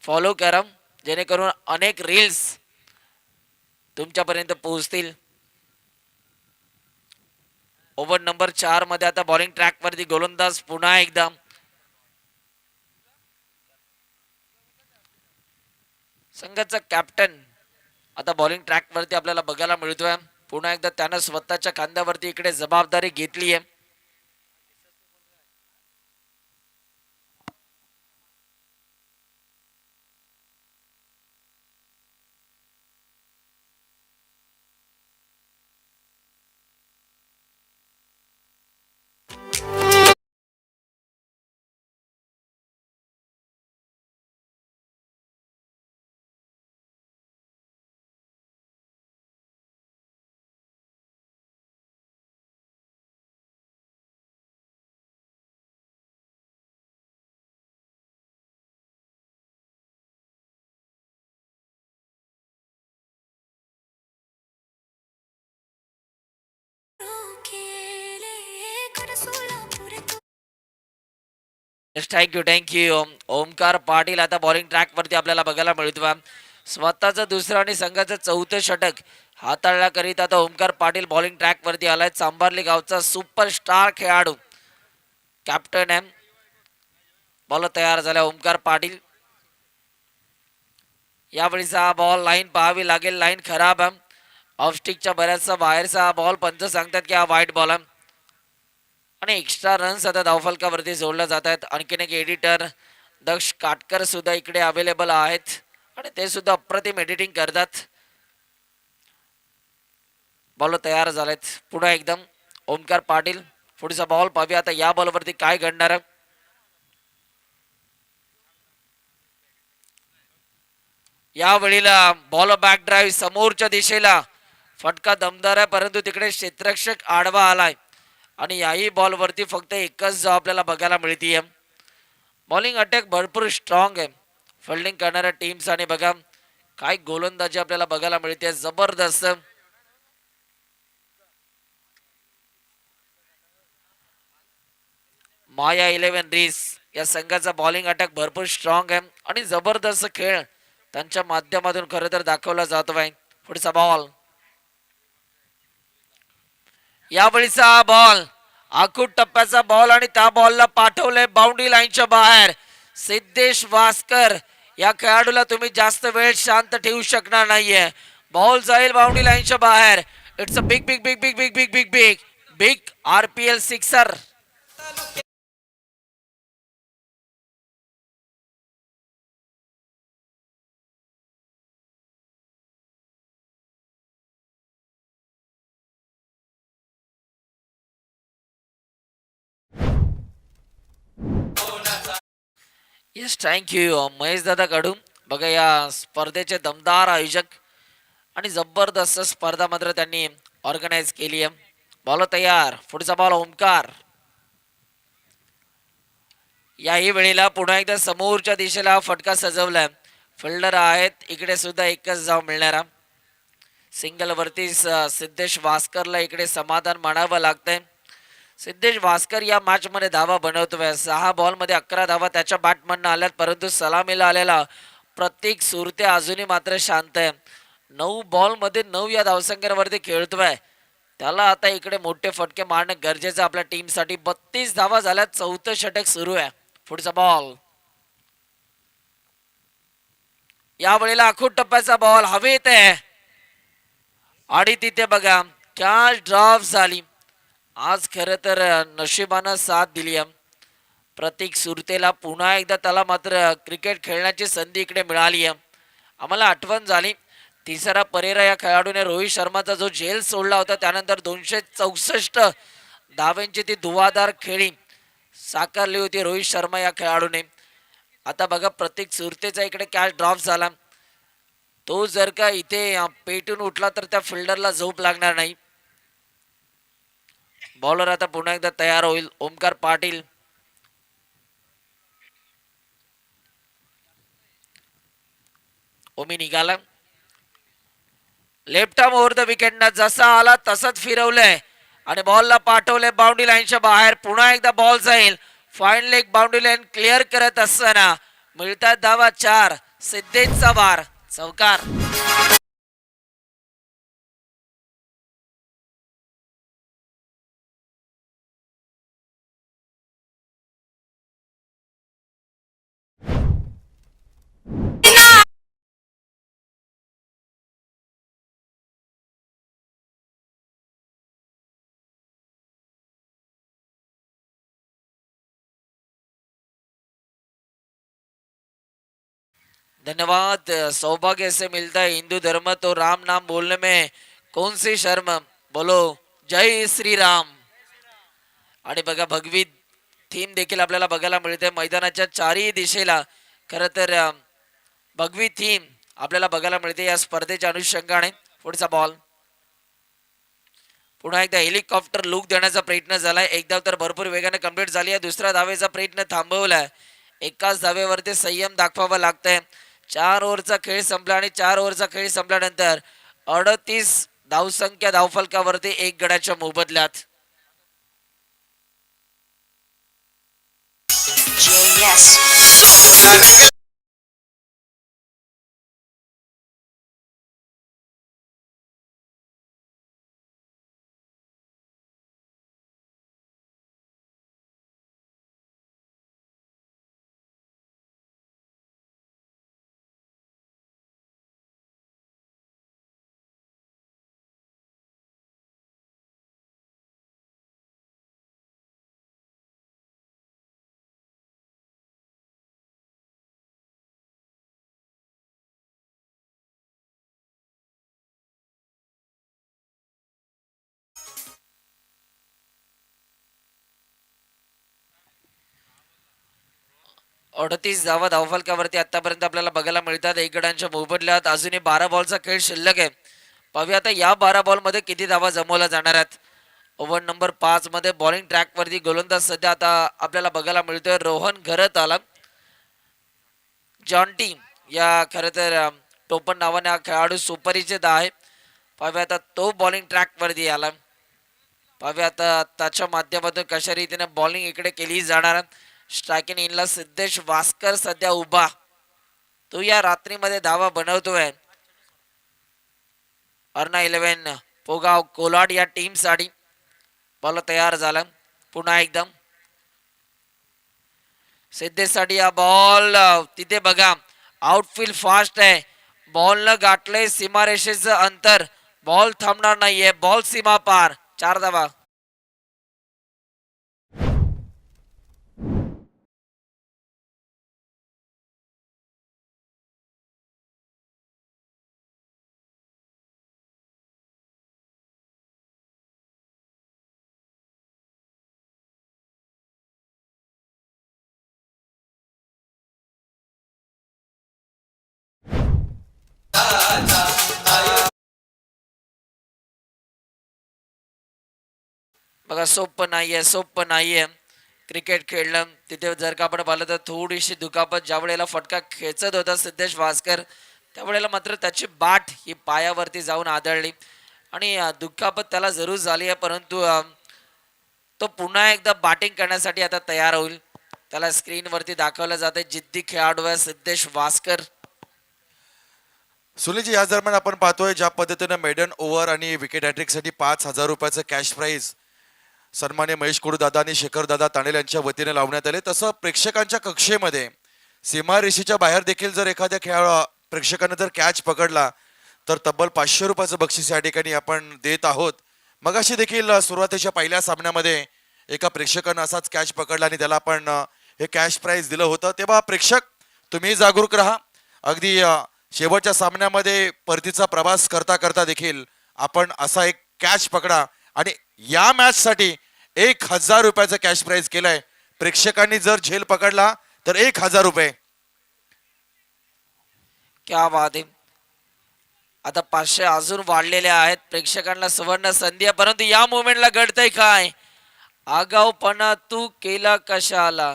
फॉलो करा, जेणेकरून अनेक रील्स तुमच्यापर्यंत पोहोचतील. ओव्हर नंबर 4 मध्ये आता बॉलिंग ट्रॅक वरती गोलंदाज पुन्हा एकदा संघाचा कॅप्टन आता बॉलिंग ट्रॅक वरती आपल्याला बघायला मिळतोय. पुन्हा एकदा त्यानं स्वतःच्या खांद्यावरती इकडे जबाबदारी घेतली आहे. थँक्यू. ओमकार पाटील आता बॉलिंग ट्रॅक वरती आपल्याला बघायला मिळतोय. स्वतःचं दुसरं आणि संघाचं 4थं षटक हाताळण्याकरिता आता ओमकार पाटील बॉलिंग ट्रॅक वरती आलाय. चांभारली गावचा सुपरस्टार खेळाडू कॅप्टन आहे. बॉल तयार झाला ओमकार पाटील. यावेळीचा हा बॉल लाईन पाहावी लागेल, लाईन खराब आहे. ऑफस्टिकच्या बऱ्याचसा बाहेरचा हा बॉल, पंच सांगतात की हा वाईट बॉल आहे आणि एक्स्ट्रा रन्स आता धावफलकावरती जोडल्या जात आहेत. आणखीन एक एडिटर दक्ष काटकर सुद्धा इकडे अवेलेबल आहेत आणि ते सुद्धा अप्रतिम एडिटिंग करतात. बॉल तयार झालेत पुन्हा एकदम ओमकार पाटील. पुढचा बॉल पाहूया आता या बॉलवरती काय घडणार आहे. यावेळीला बॉल बॅक ड्राईव्ह समोरच्या दिशेला, फटका दमदार आहे परंतु तिकडे क्षेत्ररक्षक आडवा आलाय आणि याही बॉलवरती फक्त एकच धाव आपल्याला बघायला मिळतीये. बॉलिंग अटॅक भरपूर स्ट्रॉंग आहे फिल्डिंग करणाऱ्या टीम्स आणि बघा काय गोलंदाजी आपल्याला बघायला मिळते, जबरदस्त. माया 11 रीस या संघाचा बॉलिंग अटॅक भरपूर स्ट्रॉंग आहे आणि जबरदस्त खेळ त्यांच्या माध्यमातून खरं तर दाखवला जातोय. पुढचा बॉल, यावेळीचा बॉल आखूट टप्प्याचा बॉल आणि त्या बॉलला पाठवलंय बाउंड्री लाईनच्या बाहेर. सिद्धेश वास्कर या खेळाडूला तुम्ही जास्त वेळ शांत ठेवू शकणार नाहीये. बॉल जाईल बाउंड्री लाईनच्या बाहेर. It's a big big big big big big big big big RPL sixer. Yes thank you Mahesh दादा कडून. बघा या स्पर्धेचे दमदार आयोजक आणि जबरदस्त स्पर्धा मात्र त्यांनी ऑर्गनाईज केली आहे. बॉल तयार, पुढचा बॉल ओमकार. याही वेळेला पुन्हा एकदा समोरच्या दिशेला फटका सजवलाय. फिल्डर आहेत इकडे सुद्धा एकच धाव मिळणारा. सिंगल वरती सिद्धेश वास्करला इकडे समाधान मानावं लागतंय. सिद्धेश वास्कर या मॅच मध्ये धावा बनवतोय. 6 बॉल मध्ये 11 धावा त्याच्या बॅटमधनं आल्यात परंतु सलामीला आलेला प्रत्येक सुरते अजूनही मात्र शांत आहे. 9 बॉल मध्ये 9 या धावसंख्येवरती खेळतोय. त्याला आता इकडे मोठे फटके मारणं गरजेचं आपल्या टीमसाठी. 32 धावा झाल्यात, 4थं षटक सुरू आहे. पुढचा बॉल, यावेळेला आखूट टप्प्याचा बॉल हवेत आहे आणि तिथे बघा कॅच ड्रॉप झाली. आज खरं तर नशिबानं साथ दिली आहे. प्रतीक सुरतेला पुन्हा एकदा त्याला मात्र क्रिकेट खेळण्याची संधी इकडे मिळाली आहे. आम्हाला आठवण झाली तिसरा परेरा या खेळाडूने रोहित शर्माचा जो झेल सोडला होता त्यानंतर 264 धावांची ती धुवाधार खेळी साकारली होती रोहित शर्मा या खेळाडूने. आता बघा प्रतीक सुरतेचा इकडे कॅच ड्रॉप झाला. तो जर का इथे पेटून उठला तर त्या फिल्डरला झोप लागणार नाही. बॉलर आता पुन्हा एकदा तयार होईल. ओमकार पाटील. ओमी निघाला. Left arm over the wicket ना जसा आला तसंच फिरवलंय आणि बॉलला पाठवलंय बाउंड्री लाईनच्या बाहेर. पुन्हा एकदा बॉल जाईल. Fine leg boundary line clear करत असताना मिळतात धावा 4. सिद्धेशचा वार चौकार. धन्यवाद. सौभाग्य से मिलता है हिंदू धर्म तो राम नाम बोलने में कौन सी शर्म. बोलो जय श्री राम. आणि बघा भगवी थीम देखील आपल्याला बघायला मिळते मैदानाच्या चारही दिशेला. खर तर भगवी थीम आपल्याला बघायला मिळते या स्पर्धेच्या अनुषंगाने. पुढचा बॉल पुन्हा एकदा हेलिकॉप्टर लुक देण्याचा प्रयत्न झालाय. एक धाव तर भरपूर वेगाने कंप्लीट झाली आहे. दुसऱ्या धावेचा प्रयत्न थांबवलाय. एकाच धावेवरती संयम दाखवावा लागतंय. 4 ओव्हरचा खेळ संपला आणि 4 ओव्हरचा खेळ संपल्यानंतर 38 धावसंख्या धावफलकावरती 1 गडाच्या मोबदल्यात. अडतीस धावा धावफलकावरती आतापर्यंत आपल्याला बघायला मिळतात 1 गडांच्या मोबदल्यात. अजूनही 12 बॉलचा खेळ शिल्लक आहे. पाहूया आता या 12 बॉल मध्ये किती धावा जमवल्या जाणार आहेत. ओव्हर नंबर 5 मध्ये बॉलिंग ट्रॅक वरती गोलंदाज सध्या आता आपल्याला बघायला मिळतोय रोहन घरत आला. जॉन्टी या खरं तर टोपण नावाने हा खेळाडू सुपरिचित आहे. पाहूया आता तो बॉलिंग ट्रॅक वरती आला. पाहूया आता त्याच्या माध्यमातून कशा रीतीने बॉलिंग इकडे केली जाणार. स्ट्रायकिंग इनला सिद्धेश वास्कर सध्या उभा. तो या रात्रीमध्ये धावा बनवतोय. अर्ना 11 पोगाव कोलाड या टीम साठी बॉल तयार झाला. पुन्हा एकदम सिद्धेशसाठी हा बॉल तिथे बघा आउटफील्ड फास्ट आहे. बॉल न गाठले सीमारेषेचं अंतर. बॉल थांबणार नाहीये. बॉल सीमा पार. 4 धावा. बघा सोपं नाहीये क्रिकेट खेळलं. तिथे जर का आपण पाहिलं तर थोडीशी दुखापत ज्या वेळेला फटका खेचत होता सिद्धेश वास्कर त्यावेळेला मात्र त्याची बाट ही पायावरती जाऊन आदळली आणि दुखापत त्याला जरूर झाली आहे. परंतु तो पुन्हा एकदा बॅटिंग करण्यासाठी आता तयार होईल. त्याला स्क्रीन वरती दाखवलं जाते जिद्दी खेळाडू आहे सिद्धेश वास्कर. सुनीलजी या दरम्यान आपण पाहतोय ज्या पद्धतीने मेडन ओव्हर आणि विकेट हॅट्रिक साठी 5,000 रुपयाचं कॅश प्राइज सन्मान्य महेश दादा आणि शेखर दादा ताणेल यांच्या वतीने लावण्यात आले. तसं प्रेक्षकांच्या कक्षेमध्ये सीमारेषेच्या बाहेर देखील जर एखाद्या प्रेक्षकाने जर कॅच पकडला तर तब्बल 500 रुपयाचं बक्षीस या ठिकाणी आपण देत आहोत. मगाशी देखील सुरुवातीच्या पहिल्या सामन्यामध्ये एका प्रेक्षकानं असाच कॅच पकडला आणि त्याला आपण हे कॅश प्राइज दिलं होतं. तेव्हा प्रेक्षक तुम्ही जागरूक राहा. अगदी शेवटच्या सामन्यामध्ये परतीचा प्रवास करता करता देखील आपण असा एक कॅच पकडा आणि या मॅच साठी 1,000 रुपयाचं कॅश प्राइज केलंय. प्रेक्षकांनी जर झेल पकडला तर 1,000 रुपये. क्या बात आहे. आता 500 अजून वाढलेले आहेत. प्रेक्षकांना सुवर्ण संधी आहे, परंतु या मोमेंटला घडतंय काय? आगाऊपणा तू केला कशाला?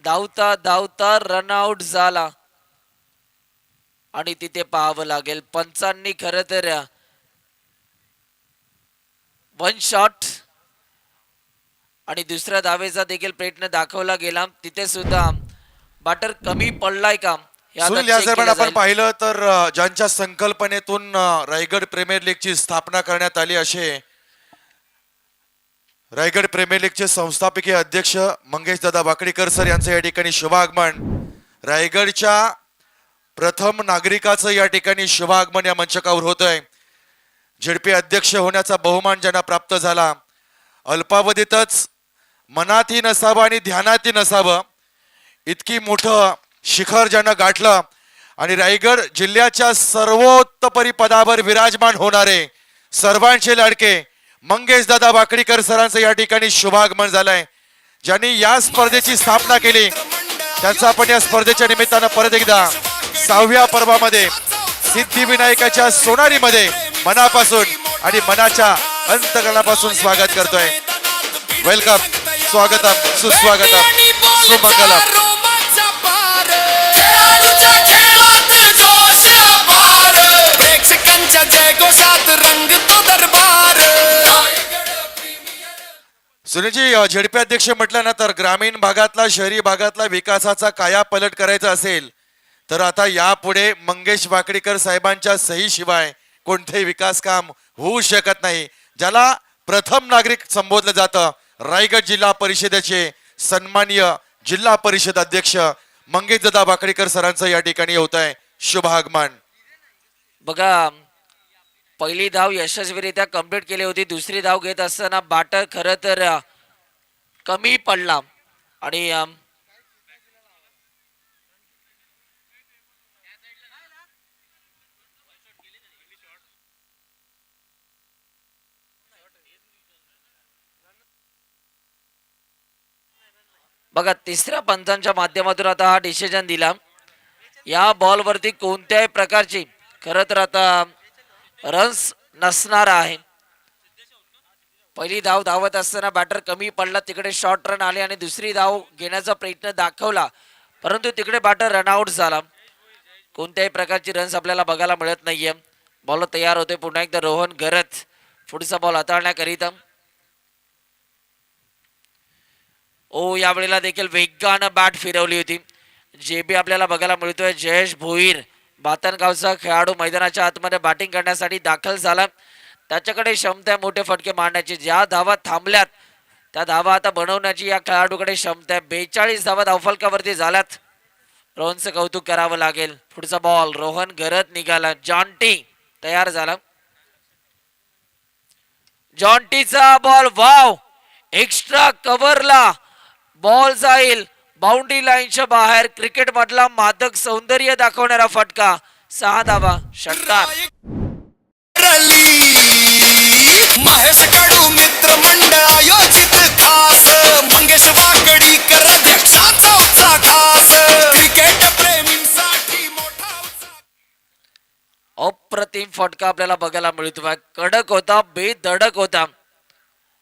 धावता धावता रनआउट झाला आणि तिथे पाहावं लागेल पंचांनी खरं तर वन शॉट आणि दुसऱ्या धावेचा देखील प्रयत्न दाखवला गेला. तिथे सुद्धा बॅटर कमी पडलाय का हे आता सुनील, या check दरम्यान केलं आपण जाईल. पाहिलं तर ज्यांच्या संकल्पनेतून रायगड प्रीमियर लीगची स्थापना करण्यात आली असे रायगड प्रीमियर लीगचे संस्थापकीय अध्यक्ष मंगेश दादा वाकडीकर सर यांचं या ठिकाणी शुभागमन. रायगडच्या प्रथम नागरिकाचं या ठिकाणी शुभागमन या मंचकावर होतंय. झेडपी अध्यक्ष होण्याचा बहुमान ज्यांना प्राप्त झाला, अल्पावधीतच मनातही नसावं आणि ध्यानातही नसावं इतकी मोठं शिखर ज्यांना गाठलं आणि रायगड जिल्ह्याच्या सर्वोत्तपरी पदावर विराजमान होणारे सर्वांचे लाडके मंगेश दादा वाकडीकर सरांचं या ठिकाणी शुभागमन झालंय. ज्यांनी या स्पर्धेची स्थापना केली त्यांचं आपण या स्पर्धेच्या निमित्तानं परत एकदा 6व्या पर्वामध्ये सिद्धिविनायकाच्या सोनारीमध्ये मनापासून आणि मनाच्या अंतकरणापासून स्वागत करतोय. वेलकम, स्वागतम, सुस्वागतम, सुमंगलम. प्रेक्षकांच्या जयघोषात रंगतो दरबार. सुनीलजी, झेडपी अध्यक्ष म्हटलं ना तर ग्रामीण भागातला शहरी भागातला विकासाचा कायापालट करायचा असेल तर आता यापुढे मंगेश वाकडीकर साहेबांच्या सहीशिवाय कोणतेही विकास काम होऊ शकत नाही. ज्याला प्रथम नागरिक संबोधलं जातं, रायगड जिल्हा परिषदेचे सन्माननीय जिल्हा परिषद अध्यक्ष मंगेश दादा वाकडीकर सरांचं या ठिकाणी होत आहे शुभागमन. बघा, पहिली धाव यशस्वीरित्या कंप्लीट केली होती. दुसरी धाव घेत असताना बॅटर खरं तर कमी पडला आणि बघा तिसऱ्या पंचांच्या माध्यमातून आता हा डिसिजन दिला. या बॉलवरती कोणत्याही प्रकारची खरं तर आता रन्स नसणार आहे. पहिली धाव धावत असताना बॅटर कमी पडला, तिकडे शॉर्ट रन आले आणि दुसरी धाव घेण्याचा प्रयत्न दाखवला, परंतु तिकडे बॅटर रनआउट झाला. कोणत्याही प्रकारची रन्स आपल्याला बघायला मिळत नाहीये. बॉल तयार होते पुन्हा एकदा रोहन गरत पुढचा बॉल हाताळण्याकरिता. ओ, यावेळेला देखील वेगानं बॅट फिरवली होती. जे बी आपल्याला बघायला मिळतोय जयेश भोईर, बातनगावचा खेळाडू मैदानाच्या आतमध्ये बॅटिंग करण्यासाठी दाखल झाला. त्याच्याकडे क्षमता आहे मोठे फटके मारण्याची. ज्या धावा थांबल्यात त्या धावा आता बनवण्याची या खेळाडूकडे क्षमता आहे. 42 धावा धावफलकावरती झाल्यात. रोहनचं कौतुक करावं लागेल. पुढचा बॉल रोहन गरत निघाला. जॉन्टी तयार झाला. जॉन्टीचा बॉल, वाव, एक्स्ट्रा कव्हरला बॉल जाईल बाउंड्री लाईनच्या बाहेर. क्रिकेट मधला मादक सौंदर्य दाखवणारा फटका. 6 धावा, षटकार. महेश कडू मित्र मंडळ आयोजित खास मंगेश वाकडीकर अध्यक्षाचा उत्साह खास. क्रिकेट प्रेमींसाठी मोठा उत्साह. अप्रतिम फटका आपल्याला बघायला मिळतोय. कडक होता, बेधडक होता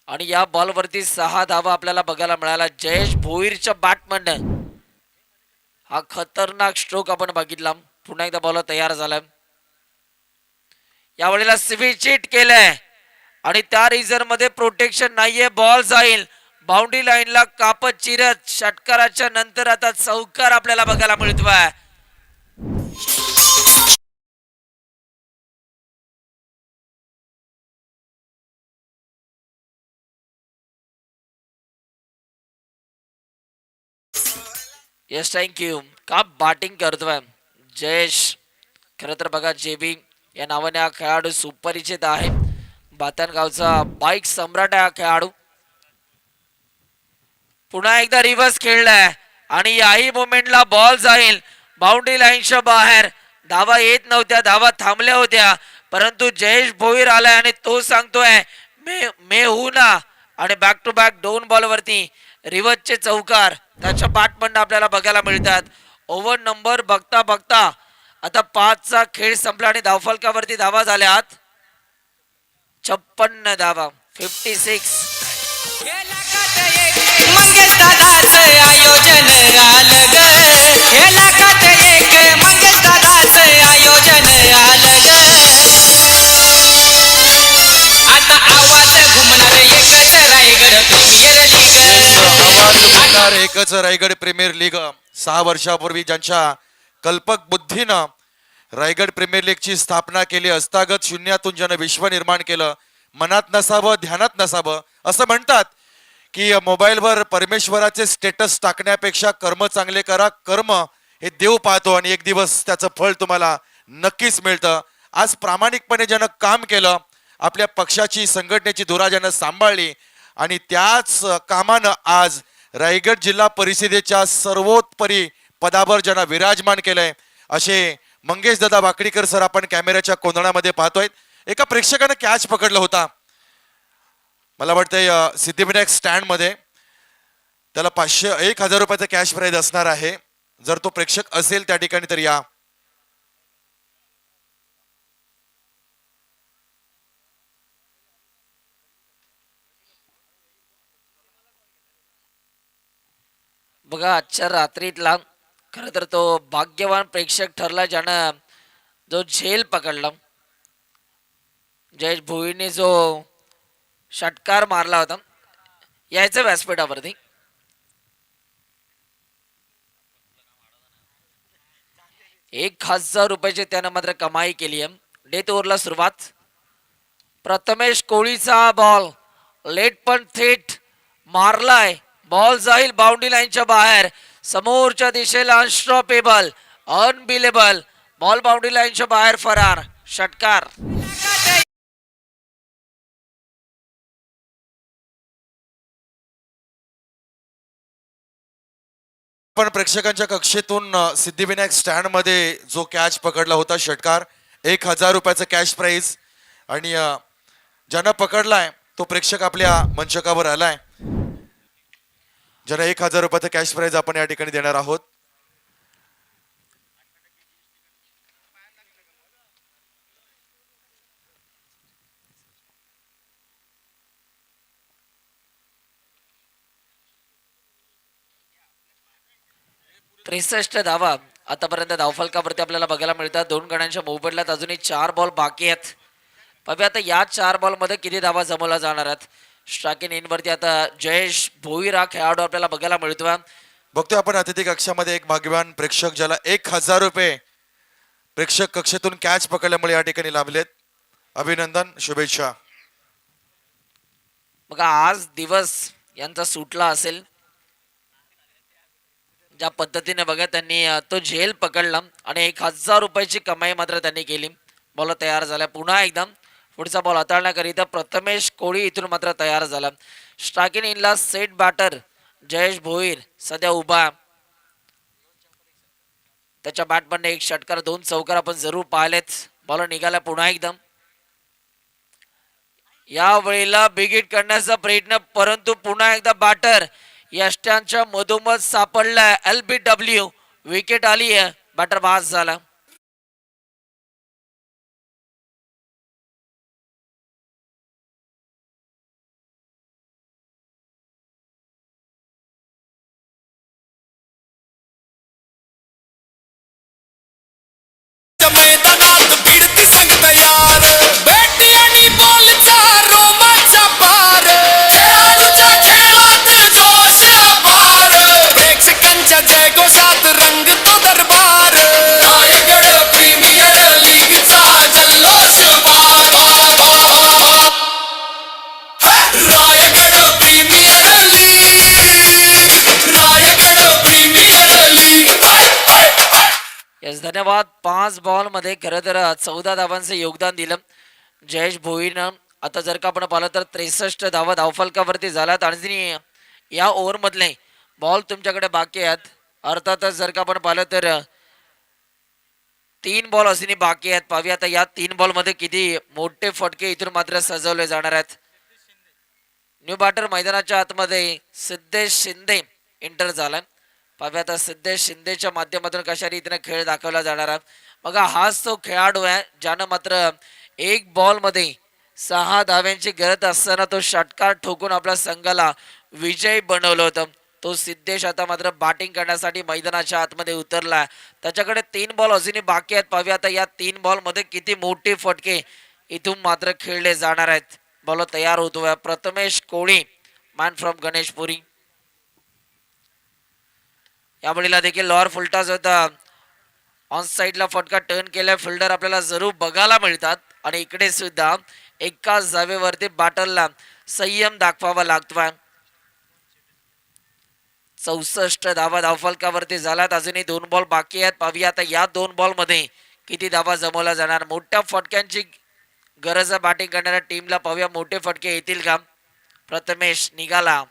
आणि या बॉलवरती 6 धावा आपल्याला बघायला मिळाला. जयेश भोईरच्या बॅटमधनं हा खतरनाक स्ट्रोक आपण बघितला. पुन्हा एकदा बॉल तयार झाला. यावेळेला स्विच हिट केलंय आणि त्या रिझन मध्ये प्रोटेक्शन नाहीये. बॉल जाईल बाउंड्री लाईनला कापत चिरत. षटकाराच्या नंतर आता चौकार आपल्याला बघायला मिळतोय. Yes, thank you. का बॅटिंग करतोय जयेश. खरं तर बघा, जेबी या नावाने हा खेळाडू सुपरिचित आहे. बातनगावचा बाईक सम्राट आहे हा खेळाडू. पुन्हा एकदा रिव्हर्स खेळलाय आणि याही मोमेंटला बॉल जाईल बाउंड्री लाईनच्या बाहेर. धावा येत नव्हत्या, धावा थांबल्या होत्या, परंतु जयेश भोईर आलाय आणि तो सांगतोय मे हू ना. आणि बॅक टू बॅक 2 बॉलवरती रिव्हर्सचे चौकार त्याच्या बॅटमधनं आपल्याला बघायला मिळतात. ओव्हर नंबर बघता बघता आता 5चा खेळ संपला आणि धावफलकावरती धावा झाल्यात 56 धावा 56. मंगेश दादाचं आयोजन आलं ग हे लाखात एक मंगेश दादाचं आयोजन आलं ग आता आवाज घुमणार एकच रायगड प्रीमियर लीग आवाज घुमणार एकच रायगड प्रीमियर लीग. 6 वर्षापूर्वी ज्यांच्या कल्पक बुद्धीनं रायगड प्रीमियर लीगची स्थापना केली, अस्तागत शून्यातून ज्यानं विश्व निर्माण केलं, मनात नसावं ध्यानात नसावं असं म्हणतात की मोबाईलवर परमेश्वराचे स्टेटस टाकण्यापेक्षा कर्म चांगले करा. कर्म हे देव पाहतो आणि एक दिवस त्याचं फळ तुम्हाला नक्कीच मिळतं. आज प्रामाणिकपणे ज्यानं काम केलं, आपल्या पक्षाची संघटनेची धुरा ज्यानं सांभाळली आणि त्याच कामानं आज रायगड जिल्हा परिषदेच्या सर्वोत्तरी पदावर ज्यांना विराजमान केलंय असे मंगेश दादा वाकडीकर सर आपण कॅमेऱ्याच्या कोंदणामध्ये पाहतोय. एका प्रेक्षकानं कॅच पकडला होता, मला वाटतंय सिद्धिविनायक स्टँड मध्ये. त्याला 1,000 रुपयाचं कॅश प्राइज असणार आहे. जर तो प्रेक्षक असेल त्या ठिकाणी तर या. बघा आजच्या रात्रीतला खरं तर तो भाग्यवान प्रेक्षक ठरला ज्यानं जो झेल पकडला. जयेश भोईने जो षटकार मारला होता यायचं व्यासपीठावरती. ₹1,000 त्यानं मात्र कमाई केली आहे. डेथ ओव्हरला सुरुवात. प्रथमेश कोळीचा बॉल लेट पण थेट मारलाय. बॉल जाईल बाउंड्री लाईनच्या बाहेर, समोरच्या दिशेला अनस्टॉपेबल अनबिलेबल बॉल बाउंड्री लाईनच्या बाहेर फरार. षटकार. पण प्रेक्षकांच्या कक्षेतून सिद्धिविनायक स्टँड मध्ये जो कॅच पकडला होता षटकार, 1,000 रुपयाचं कॅश प्राइज आणि ज्यानं पकडलाय तो प्रेक्षक आपल्या मंचकावर आलाय. ज्यांना 1,000 रुपयाचं कॅश प्राइज आपण या ठिकाणी देणार आहोत. त्रेसष्ट धावा आतापर्यंत धावफलकावरती आपल्याला बघायला मिळतात. 2 गणांच्या मोबदल्यात अजूनही 4 बॉल बाकी आहेत. पाहूया आता या 4 बॉल मध्ये किती धावा जमवल्या जाणार आहेत. स्ट्रायकिंग इनवरती आता जयेश भोईर हा खेळाडू आपल्याला बघायला मिळतोय. बघतोय आपण अतिथी कक्षामध्ये एक भाग्यवान प्रेक्षक ज्याला 1,000 रुपये प्रेक्षक कक्षेतून कॅच पकडल्यामुळे या ठिकाणी लाभलेत. अभिनंदन, शुभेच्छा. बघा आज दिवस यांचा सुटला असेल ज्या पद्धतीने. बघा त्यांनी तो झेल पकडला आणि 1,000 रुपयाची कमाई मात्र त्यांनी केली. बॉल तयार झाला. पुन्हा एकदा पुढचा बॉल हाताळण्याकरिता प्रथमेश कोळी इथून मात्र तयार झाला. स्ट्रायकिंग इनला सेट बॅटर जयेश भोईर सध्या उभा. त्याच्या बॅटमध्ये 1 षटकार 2 चौकार आपण जरूर पाहिलेत. बॉल निघाला पुन्हा एकदा. या वेळेला बिग हिट करण्याचा प्रयत्न, परंतु पुन्हा एकदा बॅटर यष्ट्यांच्या मधोमध सापडलाय. LBW विकेट आली आहे. बॅटर बाद झाला. मैदानात भिडती संघ तयार, बॅटी आणि बॉलचा रोमांच पार, खेळाडूच्या खेळात जोश अपार, प्रेक्षकांच्या जयघोषात रंगतो दरबार, रायगड प्रीमियर लीगचा जल्लोष बार, Raigad premier league, Raigad premier league. Yes धन्यवाद. 5 बॉल मध्ये खरं तर 14 धावांचं योगदान दिलं जयेश भोईरनं. आता जर का आपण पाहिलं तर 63 धावा धावफलकावरती झाल्यात आणि या ओव्हर मधले बॉल तुमच्याकडे बाकी आहेत. अर्थातच जर का आपण पाहिलं तर 3 बॉल अजूनही बाकी आहेत. पाहूया आता या 3 बॉल मध्ये किती मोठे फटके इथून मात्र सजवले जाणार आहेत. न्यू बॅटर मैदानाच्या आतमध्ये सिद्धेश शिंदे एंटर झाला. पाहूया आता सिद्धेश शिंदेच्या माध्यमातून कशा रीतीने खेळ दाखवला जाणार आहे. बघा हाच तो खेळाडू आहे ज्यानं मात्र एक बॉल मध्ये 6 धाव्यांची गरज असताना तो षटकार ठोकून आपल्या संघाला विजयी बनवलं होतं. तो सिद्धेश आता मात्र बॅटिंग करण्यासाठी मैदानाच्या आतमध्ये उतरला. त्याच्याकडे 3 बॉल अजूनही बाकी आहेत. पाहूया आता या 3 बॉल मध्ये किती मोठे फटके इथून मात्र खेळले जाणार आहेत. बॉल तयार होतोय. प्रथमेश कोळी मॅन फ्रॉम गणेशपुरी. यावेळेला देखील लॉर फुलटास होता ऑन साइडला फटका टर्न केलाय. फिल्डर आपल्याला जरूर बघायला मिळतात आणि इकडे सुद्धा एकाच जागेवरती बॅटरला संयम दाखवावा लागतोय. 64 धावा धावफलकावरती झाल्यात. अजूनही 2 बॉल बाकी आहेत. पाहूया आता या 2 बॉल मध्ये किती धावा जमवल्या जाणार. मोठ्या फटक्यांची गरज आहे बॅटिंग करणाऱ्या टीमला. पाहूया मोठे फटके येतील का. प्रथमेश निघाला.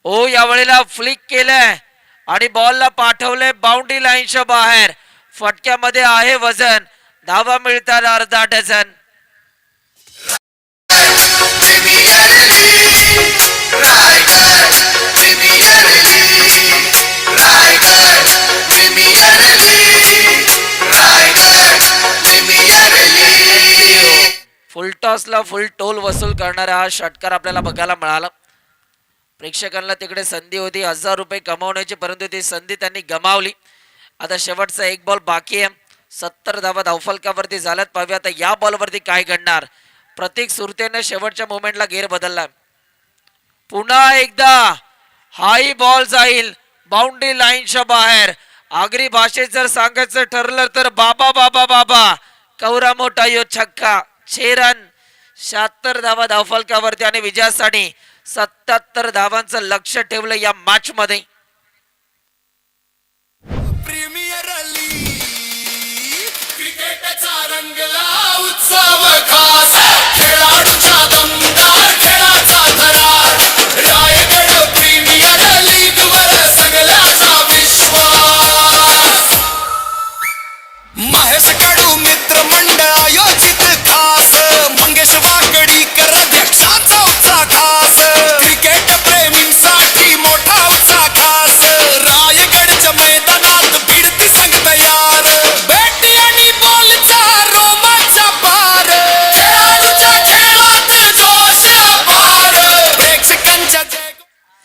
ओ यावेळेला फ्लिक केलंय आणि बॉलला पाठवलंय बाउंड्री लाईनच्या बाहेर. फटक्यामध्ये आहे वजन. धावा मिळतात अर्धा डझन. फुल टॉसला फुल टोल वसूल करणारा हा षटकार आपल्याला बघायला मिळाला. प्रेक्षकांना तिकडे संधी होती 1000 रुपये कमावण्याची, परंतु ती संधी त्यांनी गमावली. आता शेवटचा 1 बॉल बाकी आहे. 70 धावा धावफलकावरती झाल्यात. पाहूया आता या बॉलवरती काय घडणार. प्रतीक सुरतेने शेवटच्या मोमेंटला गेअर बदलला. पुन्हा एकदा हाई बॉल जाईल बाउंड्री लाईनच्या बाहेर. आगरी भाषेत जर सांगायचं ठरलं तर बाबा बाबा बाबा कवरा मोठा यो छक्का. 6 रन 76 धावा धावफलकावरती आणि विजयासाठी 77 धावांचं लक्ष ठेवलं या मॅच मध्ये. प्रीमियर लीग क्रिकेटचा रंगला उत्सव खास. खेळाडूच्या दमदार खेळाचा थरार. रायगड प्रीमियर लीग वर सगळ्याचा विश्वास. महेश कडू मित्र मंडळ आयोजित खास. मंगेश वाकडीकर अध्यक्षाचा उत्साह खास. क्रिकेट प्रेमींसाठी मोठा उत्साह खास. रायगडच्या मैदानात भिडती संघ तयार. बॅट आणि बॉलचा रोमांच पार. खेळाडूच्या खेळात जोश अपार. प्रेक्षकांच्या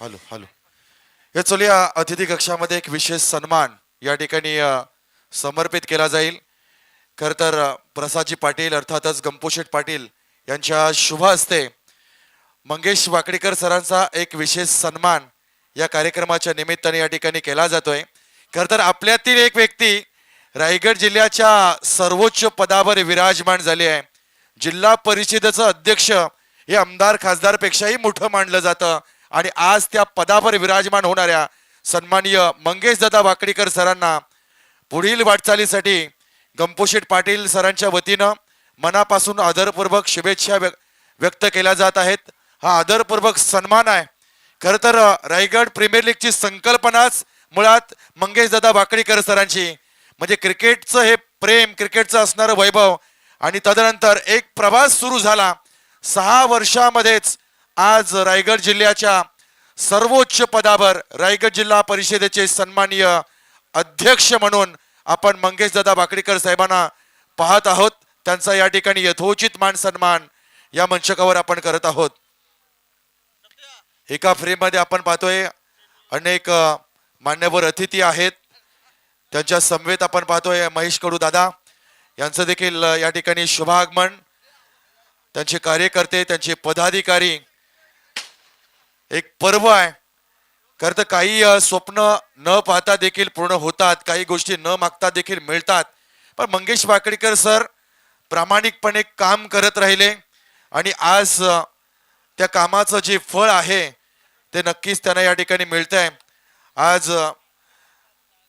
हॅलो हॅलो हे चलूया अतिथी कक्षामध्ये एक विशेष सन्मान या ठिकाणी समर्पित केला जाईल. खर तर प्रसादजी पाटील अर्थातच गंपूशेठ पाटील यांच्या शुभ हस्ते मंगेश वाकडीकर सरांचा एक विशेष सन्मान या कार्यक्रमाच्या निमित्ताने या ठिकाणी केला जातोय. खर तर आपल्यातील एक व्यक्ती रायगड जिल्ह्याच्या सर्वोच्च पदावर विराजमान झाले आहे. जिल्हा परिषदेचं अध्यक्ष हे आमदार खासदारपेक्षाही मोठं मानलं जातं आणि आज त्या पदावर विराजमान होणाऱ्या सन्माननीय मंगेश दादा वाकडीकर सरांना पुढील वाटचालीसाठी गंपूशेठ पाटील सरांच्या वतीनं मनापासून आदरपूर्वक शुभेच्छा व्यक्त केल्या जात आहेत. हा आदरपूर्वक सन्मान आहे. खरं तर रायगड प्रीमियर लीगची संकल्पनाच मुळात मंगेश दादा वाकडीकर सरांची. म्हणजे क्रिकेटचं हे प्रेम, क्रिकेटचं असणारं वैभव आणि तदनंतर एक प्रवास सुरू झाला. 6 वर्षामध्येच आज रायगड जिल्ह्याच्या सर्वोच्च पदावर रायगड जिल्हा परिषदेचे सन्माननीय अध्यक्ष म्हणून आपण मंगेश दादा वाकडीकर साहेबांना पाहत आहोत. त्यांचा या ठिकाणी यथोचित मान सन्मान या मंचकावर आपण करत आहोत. एका फ्रेम मध्ये आपण पाहतोय अनेक मान्यवर अतिथी आहेत. त्यांच्या समवेत आपण पाहतोय महेश कडू दादा यांचं देखील या ठिकाणी शुभागमन. त्यांचे कार्यकर्ते, त्यांचे पदाधिकारी. एक पर्व आहे. खरं तर काही स्वप्न न पाहता देखील पूर्ण होतात, काही गोष्टी न मागता देखील मिळतात. पण मंगेश वाकडीकर सर प्रामाणिकपणे काम करत राहिले आणि आज त्या कामाचं जे फळ आहे ते नक्कीच त्यांना या ठिकाणी मिळतंय. आज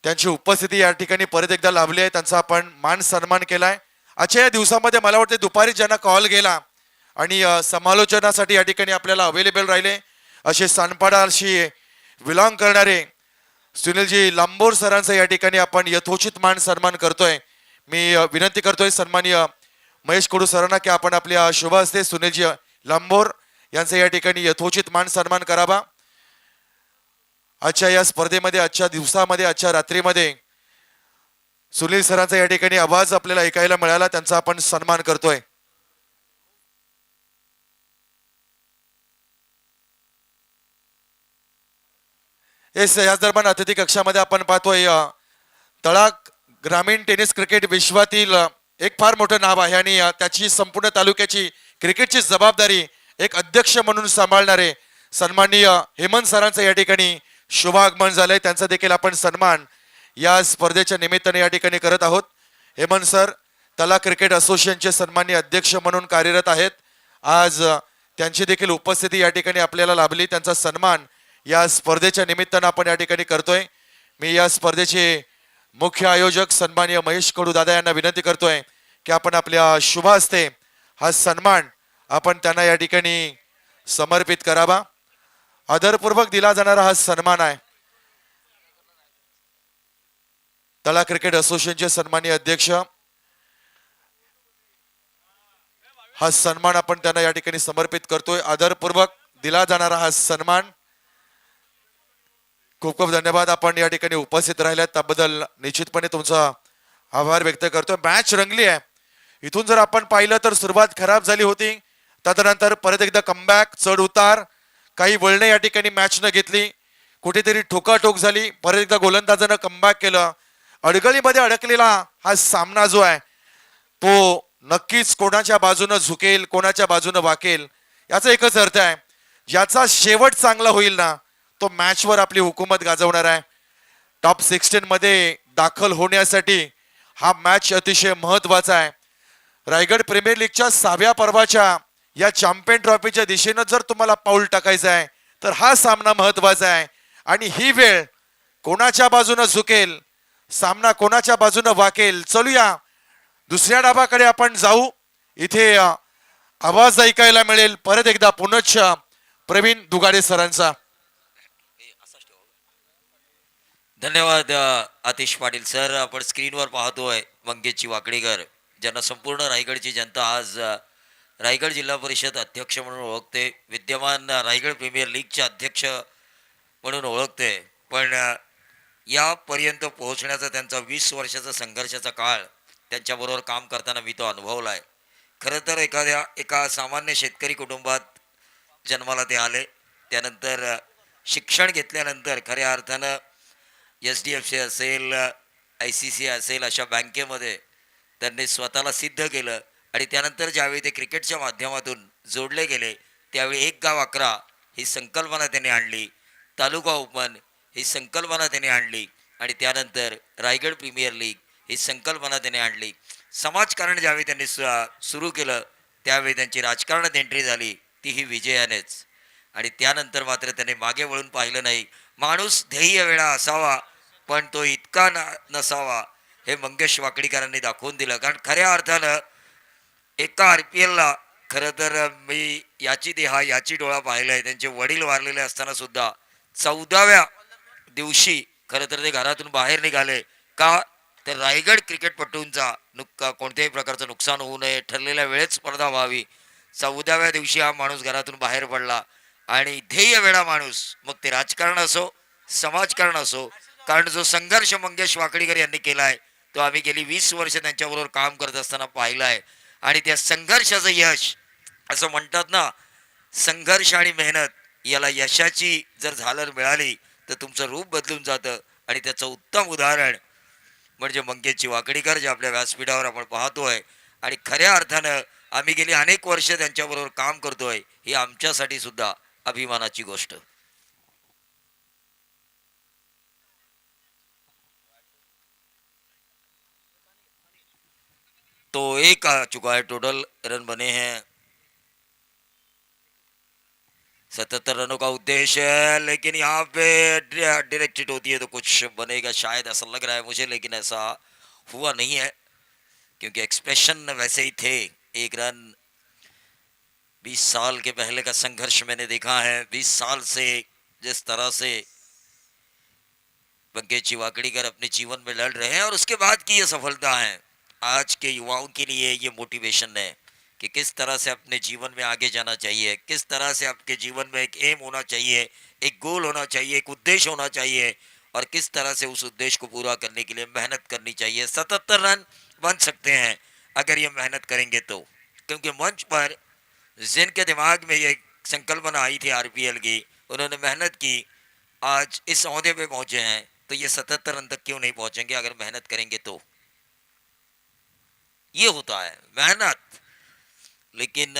त्यांची उपस्थिती या ठिकाणी परत एकदा लाभली आहे. त्यांचा आपण मान सन्मान केलाय. आजच्या या दिवसामध्ये मला वाटतं दुपारी ज्यांना कॉल गेला आणि समालोचनासाठी या ठिकाणी आपल्याला अवेलेबल राहिले असे सानपाडाशी बिलॉंग करणारे सुनीलजी लांबोर सरांचा या ठिकाणी आपण यथोचित मान सन्मान करतोय. मी विनंती करतोय सन्माननीय महेश कडू सरांना की आपण आपल्या शुभ हस्ते सुनीलजी लांबोर यांचा या ठिकाणी यथोचित मान सन्मान करावा. आजच्या या स्पर्धेमध्ये, आजच्या दिवसामध्ये, आजच्या रात्रीमध्ये सुनील सरांचा या ठिकाणी आवाज आपल्याला ऐकायला मिळाला, त्यांचा आपण सन्मान करतोय. याच दरम्यान अतिथी कक्षामध्ये आपण पाहतोय तळाक ग्रामीण टेनिस क्रिकेट विश्वातील एक फार मोठं नाव आहे आणि त्याची संपूर्ण तालुक्याची क्रिकेटची जबाबदारी एक अध्यक्ष म्हणून सांभाळणारे सन्माननीय हेमंत सरांचं या ठिकाणी शुभागमन झालंय. त्यांचा देखील आपण सन्मान या स्पर्धेच्या निमित्ताने या ठिकाणी करत आहोत. हेमंत सर तलाक क्रिकेट असोसिएशनचे सन्माननीय अध्यक्ष म्हणून कार्यरत आहेत. आज त्यांची देखील उपस्थिती या ठिकाणी आपल्याला लाभली. त्यांचा सन्मान या स्पर्धेच्या निमित्तानं आपण या ठिकाणी करतोय. मी या स्पर्धेचे मुख्य आयोजक सन्माननीय महेश कडू दादा यांना विनंती करतोय की आपण आपल्या शुभ हस्ते हा सन्मान आपण त्यांना या ठिकाणी समर्पित करावा. आदरपूर्वक दिला जाणारा हा सन्मान आहे. तळा क्रिकेट असोसिएशनचे सन्माननीय अध्यक्ष, हा सन्मान आपण त्यांना या ठिकाणी समर्पित करतोय. आदरपूर्वक दिला जाणारा हा सन्मान. खूप खूप धन्यवाद. आपण या ठिकाणी उपस्थित राहिल्यात त्याबद्दल निश्चितपणे तुमचा आभार व्यक्त करतोय. मॅच रंगली आहे. इथून जर आपण पाहिलं तर सुरुवात खराब झाली होती, त्यानंतर परत एकदा कमबॅक, चढ उतार, काही वळणे या ठिकाणी मॅच न घेतली, कुठेतरी ठोकाठोक झाली, परत एकदा गोलंदाजानं कमबॅक केलं. अडगळीमध्ये अडकलेला हा सामना जो आहे तो नक्कीच कोणाच्या बाजूनं झुकेल, कोणाच्या बाजूनं वाकेल, याचा एकच अर्थ आहे. ज्याचा शेवट चांगला होईल ना तो मॅचवर आपली हुकूमत गाजवणार आहे. टॉप 16 मध्ये दाखल होण्यासाठी हा मॅच अतिशय महत्वाचा आहे. रायगड प्रीमियर लीगच्या 6व्या पर्वाच्या या चॅम्पियन ट्रॉफीच्या दिशेनं जर तुम्हाला पाऊल टाकायचं आहे तर हा सामना महत्वाचा आहे. आणि ही वेळ कोणाच्या बाजूनं झुकेल, सामना कोणाच्या बाजूनं वाकेल. चलूया दुसऱ्या डाबाकडे आपण जाऊ. इथे आवाज ऐकायला मिळेल परत एकदा पुनश्च प्रवीण दुगाडे सरांचा. धन्यवाद आतिश पाटील सर. आपण स्क्रीनवर पाहतोय मंगेशची वाकडीकर, ज्यांना संपूर्ण रायगडची जनता आज रायगड जिल्हा परिषद अध्यक्ष म्हणून ओळखते, विद्यमान रायगड प्रीमियर लीगचे अध्यक्ष म्हणून ओळखते. पण यापर्यंत पोहोचण्याचा त्यांचा 20 वर्षाचा संघर्षाचा काळ त्यांच्याबरोबर काम करताना मी तो अनुभवला आहे. खरं तर एका सामान्य शेतकरी कुटुंबात जन्माला ते आले. त्यानंतर शिक्षण घेतल्यानंतर खऱ्या अर्थानं SDFC असेल, ICC असेल अशा बँकेमध्ये त्यांनी स्वतःला सिद्ध केलं. आणि त्यानंतर ज्यावेळी ते क्रिकेटच्या माध्यमातून जोडले गेले त्यावेळी 1 गाव 11 ही संकल्पना त्यांनी आणली, तालुका ओपन ही संकल्पना त्यांनी आणली, आणि त्यानंतर रायगड प्रीमियर लीग ही संकल्पना त्यांनी आणली. समाजकारण ज्यावेळी त्यांनी सुरू केलं त्यावेळी त्यांची राजकारणात एंट्री झाली, ती ही विजयानेच. आणि त्यानंतर मात्र त्याने मागे वळून पाहिलं नाही. माणूस ध्येय वेळा असावा पण तो इतका नसावा हे मंगेश वाकडीकरांनी दाखवून दिलं. कारण खऱ्या अर्थानं एका RPLला खरं तर मी याची डोळा पाहिला आहे. त्यांचे वडील वारलेले असताना सुद्धा 14व्या दिवशी खरं तर ते घरातून बाहेर निघाले. का तर रायगड क्रिकेटपटूंचा कोणत्याही प्रकारचं नुकसान होऊ नये, ठरलेल्या वेळेत स्पर्धा व्हावी. 14व्या दिवशी हा माणूस घरातून बाहेर पडला. आणि ध्येय वेळा माणूस, मग ते राजकारण असो, समाजकारण असो, कारण जो संघर्ष मंगेश वाकडीकर यांनी केला आहे तो आम्ही गेली 20 वर्ष त्यांच्याबरोबर काम करत असताना पाहिला आहे. आणि त्या संघर्षाचं यश, असं म्हणतात ना, संघर्ष आणि मेहनत याला यशाची जर झालर मिळाली तर तुमचं रूप बदलून जातं. आणि त्याचं उत्तम उदाहरण म्हणजे मंगेशची वाकडीकर, जे आपल्या व्यासपीठावर आपण पाहतोय. आणि खऱ्या अर्थानं आम्ही गेली अनेक वर्ष त्यांच्याबरोबर काम करतोय, ही आमच्यासाठी सुद्धा अभिमानाची गोष्ट. तो 1 आ चुका है, टोटल रन बने हैं 77 रनों का उद्देश्य है, लेकिन यहाँ पे डायरेक्ट हिट होती है तो कुछ बनेगा शायद, ऐसा लग रहा है मुझे, लेकिन ऐसा हुआ नहीं है क्योंकि एक्सप्रेशन वैसे ही थे. 1 रन. 20 साल के पहले का संघर्ष मैंने देखा है. 20 साल से जिस तरह से मंगेश वाकडीकर अपने जीवन में लड़ रहे हैं और उसके बाद की ये सफलता है, आज के युवाओं के लिए ये मोटिवेशन है कि किस तरह से अपने जीवन में आगे जाना चाहिए, किस तरह से आपके जीवन में एक एम होना चाहिए एक गोल होना चाहिए, एक उद्देश्य होना चाहिए और किस तरह से उस उद्देश्य को पूरा करने के लिए मेहनत करनी चाहिए। 77 रन बन सकते हैं अगर ये मेहनत करेंगे तो, क्योंकि मंच पर जिनके दिमाग में ये संकल्पना आई थी आरपीएल की, उन्होंने मेहनत की, आज इस ओहदे पे पहुंचे हैं, तो ये 77 रन तक क्यों नहीं पहुंचेंगे अगर मेहनत करेंगे तो। ये होता है मेहनत। लेकिन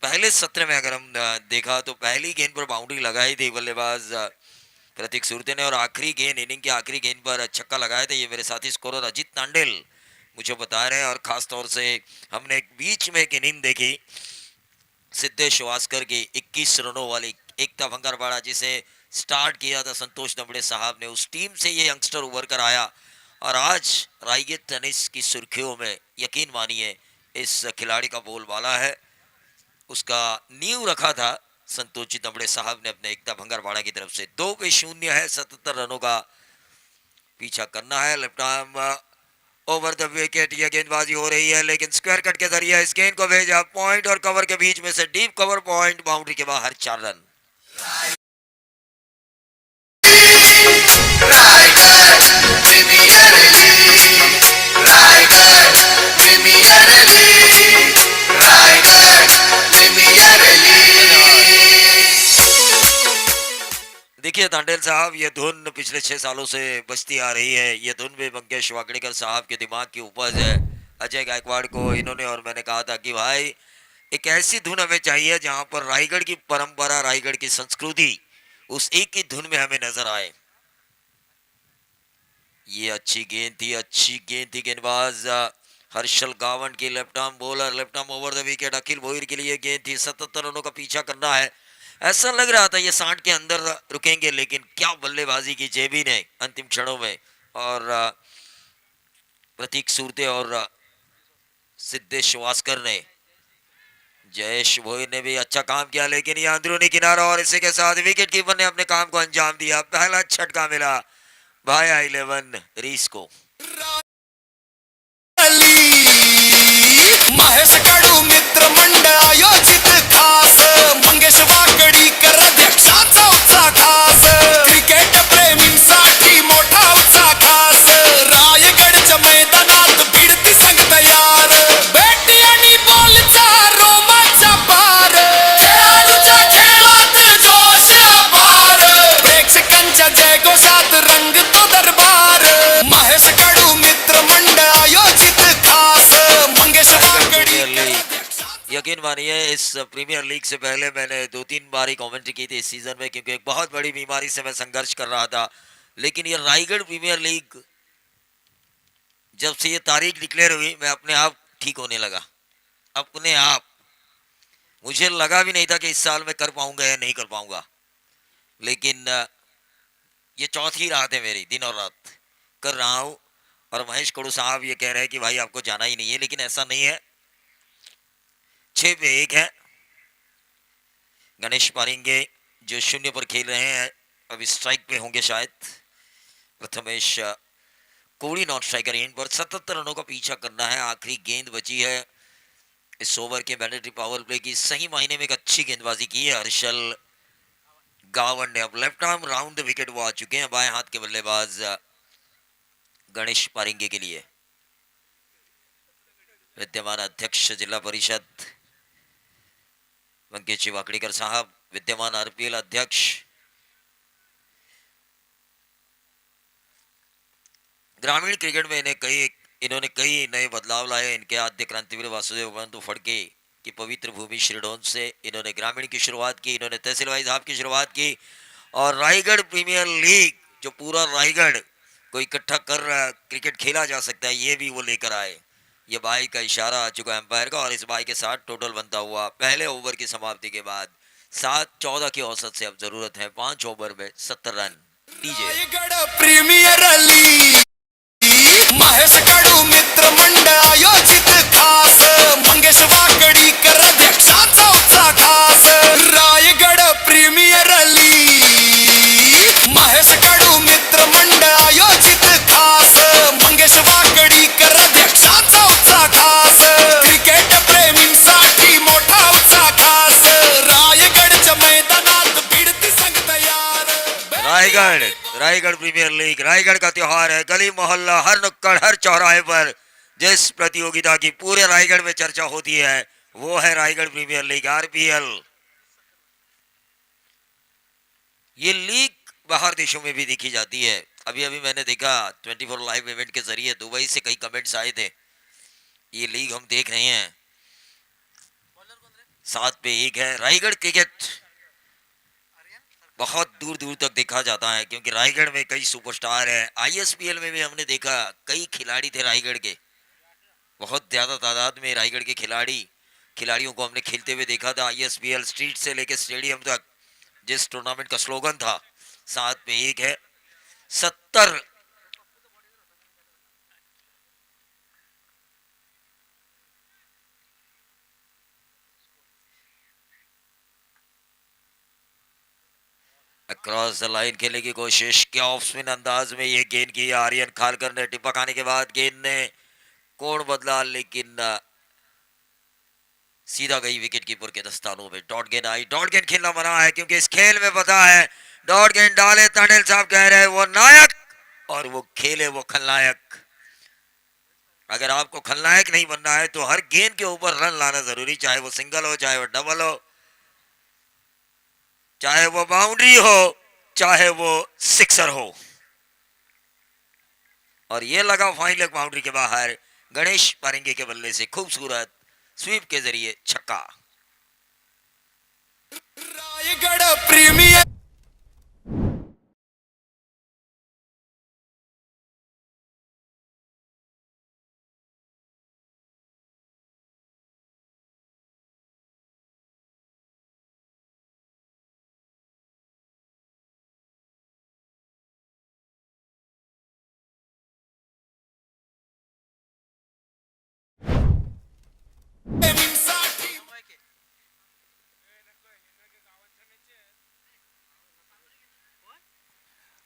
पहले सत्र में अगर हम देखा तो पहली गेंद पर बाउंड्री लगाई थी बल्लेबाज प्रतीक सुरते ने और आखिरी गेंद, इनिंग की आखिरी गेंद पर छक्का लगाया था। ये मेरे साथी स्कोरर अजीत तांडेल मुझे बता रहे हैं। और खास तौर से हमने एक बीच में एक इनिंग देखी सिद्धेश श्रीवास्तव की 21 रनों वाली एकता भंगारवाड़ा, जिसे स्टार्ट किया था संतोष दमड़े साहब ने। उस टीम से ये यंगस्टर उभर कर आया और आज रायगढ़ टेनिस की सुर्खियों में यकीन मानिए इस खिलाड़ी का बोलबाला है। उसका नींव रखा था संतोष जी दमड़े साहब ने अपने एकता भंगारवाड़ा की तरफ से। 2-0 है, 77 रनों का पीछा करना है। Left arm over the wicket, ये गेंदबाजी हो रही है लेकिन स्क्वायर कट के जरिए इस गेंद को भेजा पॉइंट और कवर के बीच में से डीप कवर पॉइंट, बाउंड्री के बाहर 4 रन। देखिए तांडेल साहब, ये धुन पिछले 6 सालों से बजती आ रही है। ये धुन भी मंगेश वाकड़ीकर साहब के दिमाग की उपज है। अजय गायकवाड़ को इन्होंने और मैंने कहा था कि भाई एक ऐसी धुन हमें चाहिए जहां पर रायगढ़ की परंपरा, रायगढ़ की संस्कृति उस एक ही धुन में हमें नजर आए। ये अच्छी गेंद थी गेंदबाज हर्षल गावन की, left arm bowler, left arm over the wicket Akhil Bhoir के लिए गेंद थी। 77 रनों का पीछा करना है। ऐसा लग रहा था ये 60 के अंदर रुकेंगे, लेकिन क्या बल्लेबाजी की जेबी ने अंतिम क्षणों में। और प्रतीक सूरते और सिद्धेश श्रीवास्तव ने, जयेश भोईर ने भी अच्छा काम किया, लेकिन ये अंदरूनी किनारा और इसी के साथ विकेट कीपर ने अपने काम को अंजाम दिया। पहला छटका मिला भाया 11 रीस को। महेश कडू मित्र मंडळ आयोजित खास मंगेश वाकडीकर अध्यक्षाचा उत्साह खास क्रिकेट प्रेमींसाठी मोठा उत्साह खास रायगडच्या मैदानात भिडती संघ तयार बॅटी आणि बॉलचा रोमांचा पार खेळाडूच्या खेळात जोश अपार प्रेक्षकांच्या जयघोषात रंगतो दरबार महेश कडू मित्र मंडळ आयोजित खास मंगेश वाकडीकर यकीन मानिए इस प्रीमियर लीग से पहले मैंने 2-3 बार ही कमेंट्री की थी इस सीजन में, क्योंकि एक बहुत बड़ी बीमारी से मैं संघर्ष कर रहा था। लेकिन ये रायगढ़ प्रीमियर लीग जब से ये तारीख डिक्लेयर हुई, मैं अपने आप ठीक होने लगा। अपने आप मुझे लगा भी नहीं था कि इस साल मैं कर पाऊंगा या नहीं कर पाऊंगा, लेकिन ये चौथी रात है मेरी, दिन और रात कर रहा हूं। और महेश कडू साहब ये कह रहे हैं कि भाई आपको जाना ही नहीं है, लेकिन ऐसा नहीं है। 6 पे 1 है। गणेश पारिंगे जो 0 पर खेल रहे हैं, अभी स्ट्राइक पे होंगे शायद। प्रथमेश कोड़ी नॉन स्ट्राइकर एंड पर 77 रनों का पीछा करना है। आखिरी गेंद बची है इस ओवर के मैंडेटरी पावर प्ले की। सही मायने में एक अच्छी गेंदबाजी की है हर्षल गावन ने। अब left arm round the wicket वो आ चुके हैं बाएं हाथ के बल्लेबाज गणेश पारिंगे के लिए। विद्यमान अध्यक्ष जिला परिषद मंगेश वाकड़ीकर साहब, विद्यमान आरपीएल अध्यक्ष ग्रामीण क्रिकेट में इन्होंने कई नए बदलाव लाए। इनके आद्य क्रांतिवीर वासुदेव बंधु फड़के की पवित्र भूमि श्रीडोन से इन्होंने ग्रामीण की शुरुआत की। इन्होंने तहसील वाइज हाफ की शुरुआत की और रायगढ़ प्रीमियर लीग जो पूरा रायगढ़ को इकट्ठा कर क्रिकेट खेला जा सकता है, ये भी वो लेकर आए। ये बाई का इशारा आ चुका एम्पायर का और इस बाई के साथ टोटल बनता हुआ पहले ओवर की समाप्ति के बाद 7-14 की औसत से अब जरूरत है 5 ओवर में 70 run. Raigarh premier league Mahesh Kadu Mitra Mandal आयोजित खास मंगेश वाकडीकर अध्यक्षाचा उत्साह खास रायगढ़ प्रीमियर लीग महेश कडू मित्र मंडळ आयोजित खास मंगेश वाकडीकर अध्यक्षाचा उत्साह खास क्रिकेट प्रेमींसाठी मोठा उत्साह खास रायगडच्या मैदानात भिडती संघ तयार रायगढ़ रायगढ़ प्रीमियर लीग रायगढ़ का त्योहार है। गली मोहल्ला हर नुक्कड़ हर चौराहे पर जिस प्रतियोगिता की पूरे रायगढ़ में चर्चा होती है वो है रायगढ़ प्रीमियर लीग आरपीएल। ये लीग बाहर देशों में भी देखी जाती है। अभी अभी मैंने देखा 24 लाइव इवेंट के जरिए दुबई से कई कमेंट्स आए थे। ये लीग हम देख रहे हैं। 7 पे 1 है। रायगढ़ क्रिकेट बहुत दूर दूर तक देखा जाता है क्योंकि रायगढ़ में कई सुपरस्टार हैं। आईएसपीएल में भी हमने देखा कई खिलाड़ी थे रायगढ़ के, बहुत ज्यादा तादाद में रायगढ़ के खिलाड़ियों को हमने खेलते हुए देखा था। आईएसपीएल स्ट्रीट से लेकर स्टेडियम तक जिस टूर्नामेंट का स्लोगन था 7 पे 1 है। 70 अक्रॉस द लाइन खेलने की कोशिश, क्या ऑफ स्पिन अंदाज में ये गेंद की आर्यन खारकर ने। टिपक आने के बाद गेंद ने कोण बदला लेकिन सीधा गई विकेट कीपर के दस्तानों में। डॉट गेंद आई। डॉट गेंद खेलना मना है क्योंकि इस खेल में पता है डॉट गेंद डाले तांडेल साहब कह रहे हैं वो नायक और वो खेले वो खलनायक। अगर आपको खलनायक नहीं बनना है तो हर गेंद के ऊपर रन लाना जरूरी, चाहे वो सिंगल हो चाहे वो डबल हो, चाहे वो बाउंड्री हो चाहे वो सिक्सर हो। और ये लगा फाइन लेग बाउंड्री के बाहर। गणेश पारेंगे के बल्ले से खूबसूरत स्वीप के जरिए छक्का। रायगढ़ प्रीमियर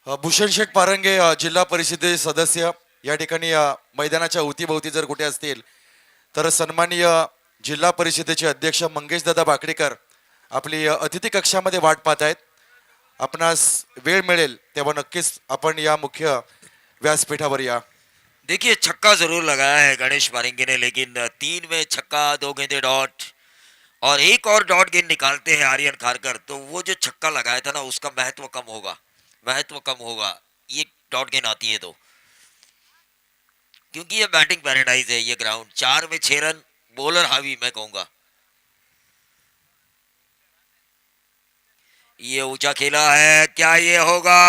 भूषण शेख पारंगे जिल्हा परिषदेचे सदस्य या ठिकाणी मैदानाच्या अवतीभोवती जर कुठे असतील तर सन्माननीय जिल्हा परिषदेचे अध्यक्ष मंगेश दादा बाकडेकर आपली अतिथी कक्षामध्ये वाट पाहत आहेत। आपणास वेळ मिळेल तेव्हा नक्कीच आपण या मुख्य व्यासपीठावर या। देखिए छक्का जरूर लगाया है गणेश पारेंगे ने, लेकिन 3 में छक्का 2 गेंदे डॉट और एक और डॉट गेंद निकालते हैं आर्यन खारकर तो वो जो छक्का लगाया था ना उसका महत्व कम होगा ये डॉट गेंद आती है तो, क्योंकि ये बैटिंग पैराडाइज है ये ग्राउंड। 4 में 6 रन बॉलर हावी मैं कहूंगा। ये ऊंचा खेला है, क्या ये होगा?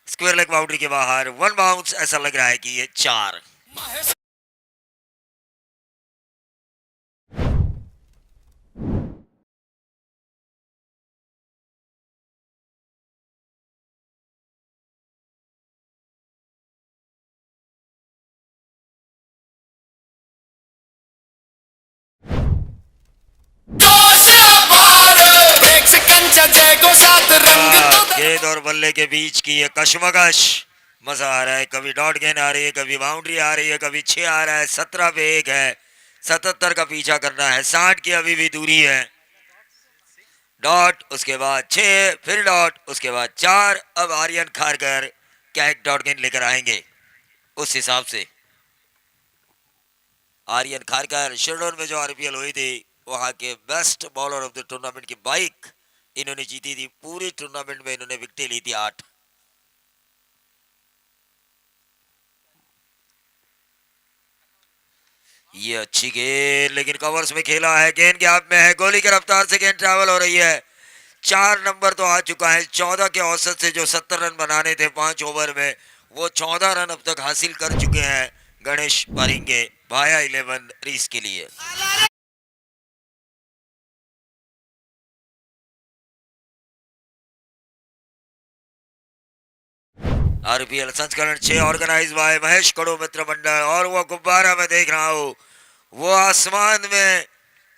स्क्वायर लेग बाउंड्री के बाहर 1 बाउंस। ऐसा लग रहा है कि ये 4। प्रेक्षकांच्या जय घोषात रंग गेंद और बल्ले के बीच की ये कशमकश, मजा आ रहा है। कभी डॉट गेंद आ रही है, कभी बाउंड्री आ रही है, कभी 6 आ रहा है। 17 पे 1 है। 77 का पीछा करना है। 60 की अभी भी दूरी है। डॉट उसके बाद 6 फिर डॉट उसके बाद 4। अब आर्यन खारकर क्या एक डॉट गेंद लेकर आएंगे उस हिसाब से। आर्यन खारकर शिरडोन में जो आरपीएल हुई थी वहां के best bowler of the tournament की बाइक इन्होंने जीती थी। पूरी टूर्नामेंट में इन्होंने विकेट ली थी 8। ये अच्छी गेंद लेकिन कवर्स में खेला है। गेंद के हाथ में है, गोली की रफ्तार से गेंद ट्रैवल हो रही है। 4 नंबर तो आ चुका है। 14 के औसत से जो 70 रन बनाने थे 5 ओवर में वो 14 रन अब तक हासिल कर चुके हैं गणेश पारेंगे भाया 11 रीस के लिए। आरपीएल संस्करण 6 ऑर्गेनाइज बाय महेश कड़ो मित्र मंडल। और वो गुब्बारा मैं देख रहा हूँ वो आसमान में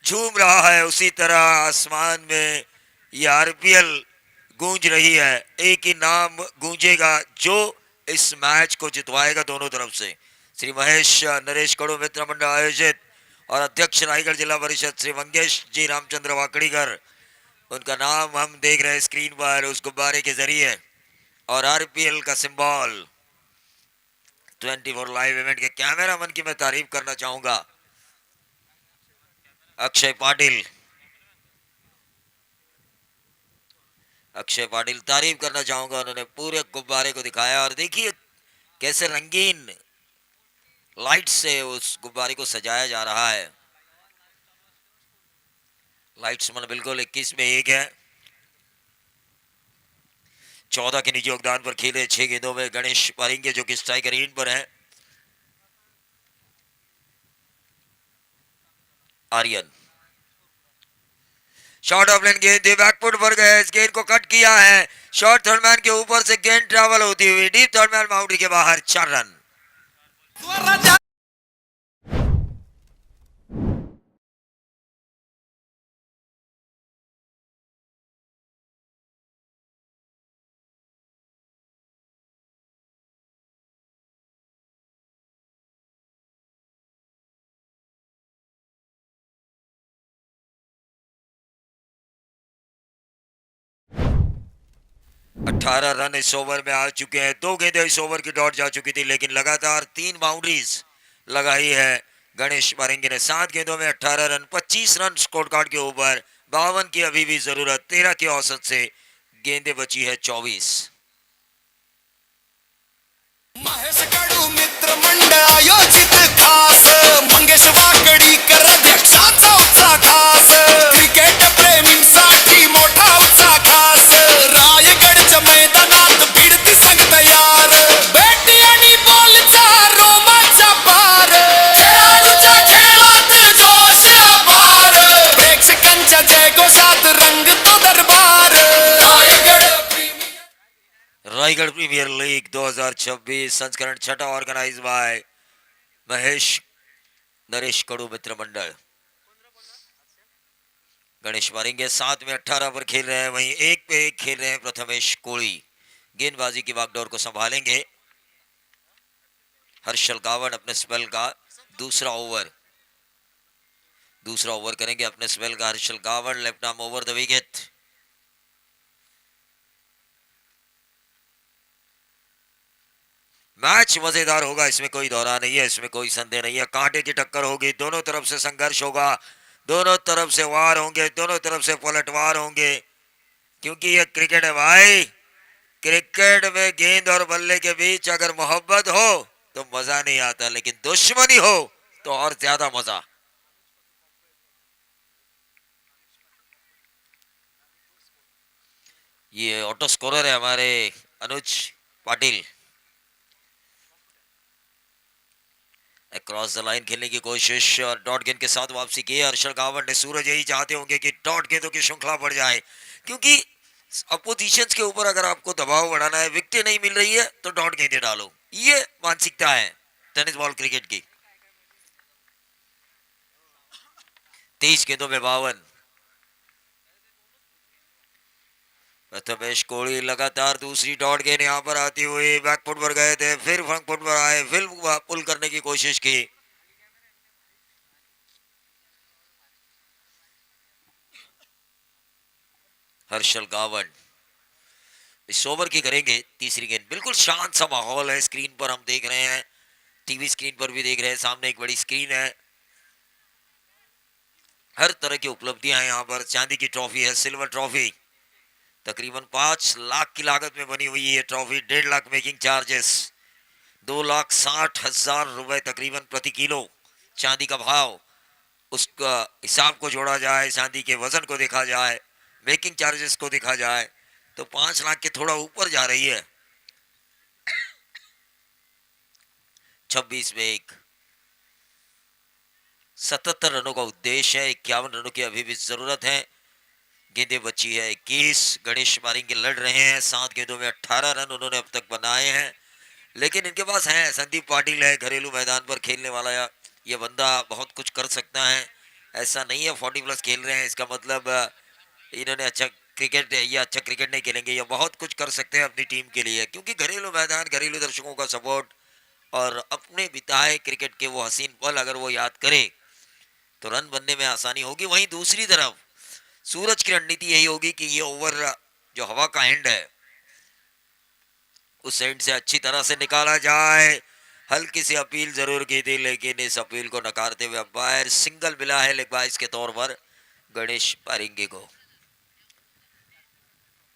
झूम रहा है, उसी तरह आसमान में ये आरपीएल गूंज रही है। एक ही नाम गूंजेगा जो इस मैच को जितवाएगा दोनों तरफ से। श्री महेश नरेश कड़ो मित्र मंडल आयोजित और अध्यक्ष रायगढ़ जिला परिषद श्री मंगेश जी रामचंद्र वाकड़ीकर, उनका नाम हम देख रहे हैं स्क्रीन पर उस गुब्बारे के जरिए। और आरपीएल का सिंबल 24 लाइव इवेंट के कैमरामैन की मैं तारीफ करना चाहूंगा, अक्षय पाटिल। अक्षय पाटिल तारीफ करना चाहूंगा, उन्होंने पूरे गुब्बारे को दिखाया और देखिए कैसे रंगीन लाइट से उस गुब्बारे को सजाया जा रहा है। लाइट्स मन बिल्कुल 21 में 1 है। 14 के निजी योगदान पर खेले 6 गेंदों में गणेश पारेंगे जो कि स्ट्राइकर एंड पर है। आर्यन शॉर्ट ऑफ लेन गेंद बैकफुट पर गए, इस गेंद को कट किया है, शॉर्ट थर्ड मैन के ऊपर से गेंद ट्रैवल होती हुई डीप थर्ड मैन बाउंड्री के बाहर 4 रन। स्वराज्य 18 रन इस ओवर में आ चुके हैं। 2 गेंदें इस ओवर की डॉट जा चुकी थी, लेकिन लगातार 3 बाउंड्रीज लगाई है गणेश पारेंगे ने। 7 गेंदों में 18 रन, 25 रन स्कोर कार्ड के ऊपर, 52 की अभी भी जरूरत, 13 की औसत से गेंदें बची है 24। महेश कडू मित्र मंडळ आयोजित खास मंगेश वाकडीकर अध्यक्षाचा उत्साह खास क्रिकेट प्रेमींसाठी मोठा उत्साह खास रायगडच्या मैदानात भिडती संघ तयार बॅटी आणि बॉलचा रोमांचा पार खेळाडूच्या खेळात जोश अपार प्रेक्षकांच्या जयघोषात रंगतो दरबार रायगढ़ प्रीमियर लीग 2026 संस्करण छठा ऑर्गेनाइज बाय महेश नरेश कडू मित्र मंडल। गणेश मारेंगे 7 में 18 पर खेल रहे हैं, वहीं 1 पे 1 खेल रहे हैं प्रथमेश कोड़ी। गेंदबाजी की बागडोर को संभालेंगे हर्षल गावन अपने स्पेल का दूसरा ओवर करेंगे अपने स्पेल का हर्षल गावन, left arm over the wicket. Match मजेदार होगा, इसमें कोई दौरा नहीं है, इसमें कोई संदेह नहीं है। कांटे की टक्कर होगी, दोनों तरफ से संघर्ष होगा, दोनों तरफ से वार होंगे, दोनों तरफ से पलटवार होंगे, क्योंकि ये क्रिकेट है भाई। क्रिकेट में गेंद और बल्ले के बीच अगर मोहब्बत हो तो मजा नहीं आता, लेकिन दुश्मनी हो तो और ज्यादा मजा। ये ऑटो स्कोरर है हमारे Anuj Patil. Cross the line खेलने की कोशिश और डॉट गेंद के साथ वापसी की हर्षल गावन ने। सूरज यही चाहते होंगे कि डॉट गेंदों की श्रृंखला बढ़ जाए, क्योंकि अपोजिशंस के ऊपर अगर आपको दबाव बढ़ाना है, विकेटें नहीं मिल रही है तो डॉट गेंदें डालो, ये मानसिकता है टेनिस बॉल क्रिकेट की। 23 गेंदों में 52। प्रथमेश कोहली लगातार दूसरी डॉट गेंद यहां पर आती हुई बैकफुट पर गए थे, फिर फ्रंट फुट पर आए, फिर पुल करने की कोशिश की। हर्षल गावन इस ओवर की करेंगे तीसरी गेंद। बिल्कुल शांत सा माहौल है, स्क्रीन पर हम देख रहे हैं, टीवी स्क्रीन पर भी देख रहे हैं, सामने एक बड़ी स्क्रीन है, हर तरह की उपलब्धियां हैं यहाँ पर। चांदी की ट्रॉफी है, सिल्वर ट्रॉफी, तकरीबन 5 लाख की लागत में बनी हुई है ट्रॉफी, 1.5 लाख मेकिंग चार्जेस, 2,60,000 रुपए तकरीबन प्रति किलो चांदी का भाव। उसका हिसाब को जोड़ा जाए, चांदी के वजन को देखा जाए, मेकिंग चार्जेस को देखा जाए तो 5 लाख के थोड़ा ऊपर जा रही है। 26 में 1, 77 रनों का उद्देश्य है, 51 रनों की अभी भी जरूरत है। गेंदें बची है 21। गणेश मारेंगे लड़ रहे हैं, 7 गेंदों में 18 रन उन्होंने अब तक बनाए हैं, लेकिन इनके पास है संदीप पाटिल है, घरेलू मैदान पर खेलने वाला ये बंदा बहुत कुछ कर सकता है। ऐसा नहीं है 40+ खेल रहे हैं इसका मतलब इन्होंने अच्छा क्रिकेट या अच्छा क्रिकेट नहीं खेलेंगे, ये बहुत कुछ कर सकते हैं अपनी टीम के लिए, क्योंकि घरेलू मैदान, घरेलू दर्शकों का सपोर्ट और अपने बिताए क्रिकेट के वो हसीन पल अगर वो याद करे तो रन बनने में आसानी होगी। वहीं दूसरी तरफ सूरज की रणनीति यही होगी कि ये ओवर जो हवा का एंड है उस एंड से अच्छी तरह से निकाला जाए। हल्की सी अपील जरूर की थी लेकिन इस अपील को नकारते हुए अंपायर सिंगल मिला है लेग बाइस के तौर पर गणेश पारिंगी को।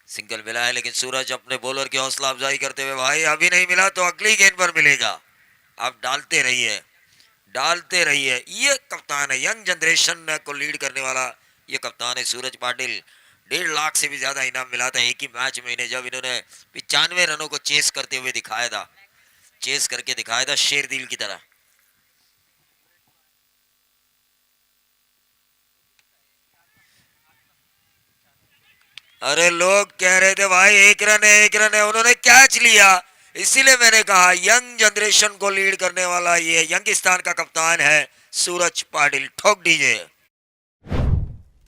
सिंगल मिला है लेकिन सूरज अपने बॉलर की हौसला अफजाई करते हुए भाई अभी नहीं मिला तो अगली गेंद पर मिलेगा, आप डालते रहिए। ये कप्तान है, यंग जनरेशन को लीड करने वाला ये कप्तान है सूरज पाटिल। 1.5 लाख से भी ज्यादा इनाम मिला था एक ही मैच में इन्हें, जब इन्होंने 95 रनों को चेस करते हुए दिखाया था, चेस करके दिखाया था शेरदिल की तरह। अरे लोग कह रहे थे भाई एक रन है, उन्होंने कैच लिया। इसीलिए मैंने कहा यंग जनरेशन को लीड करने वाला ये यंगिस्तान का कप्तान है सूरज पाटिल। ठोक दीजिए।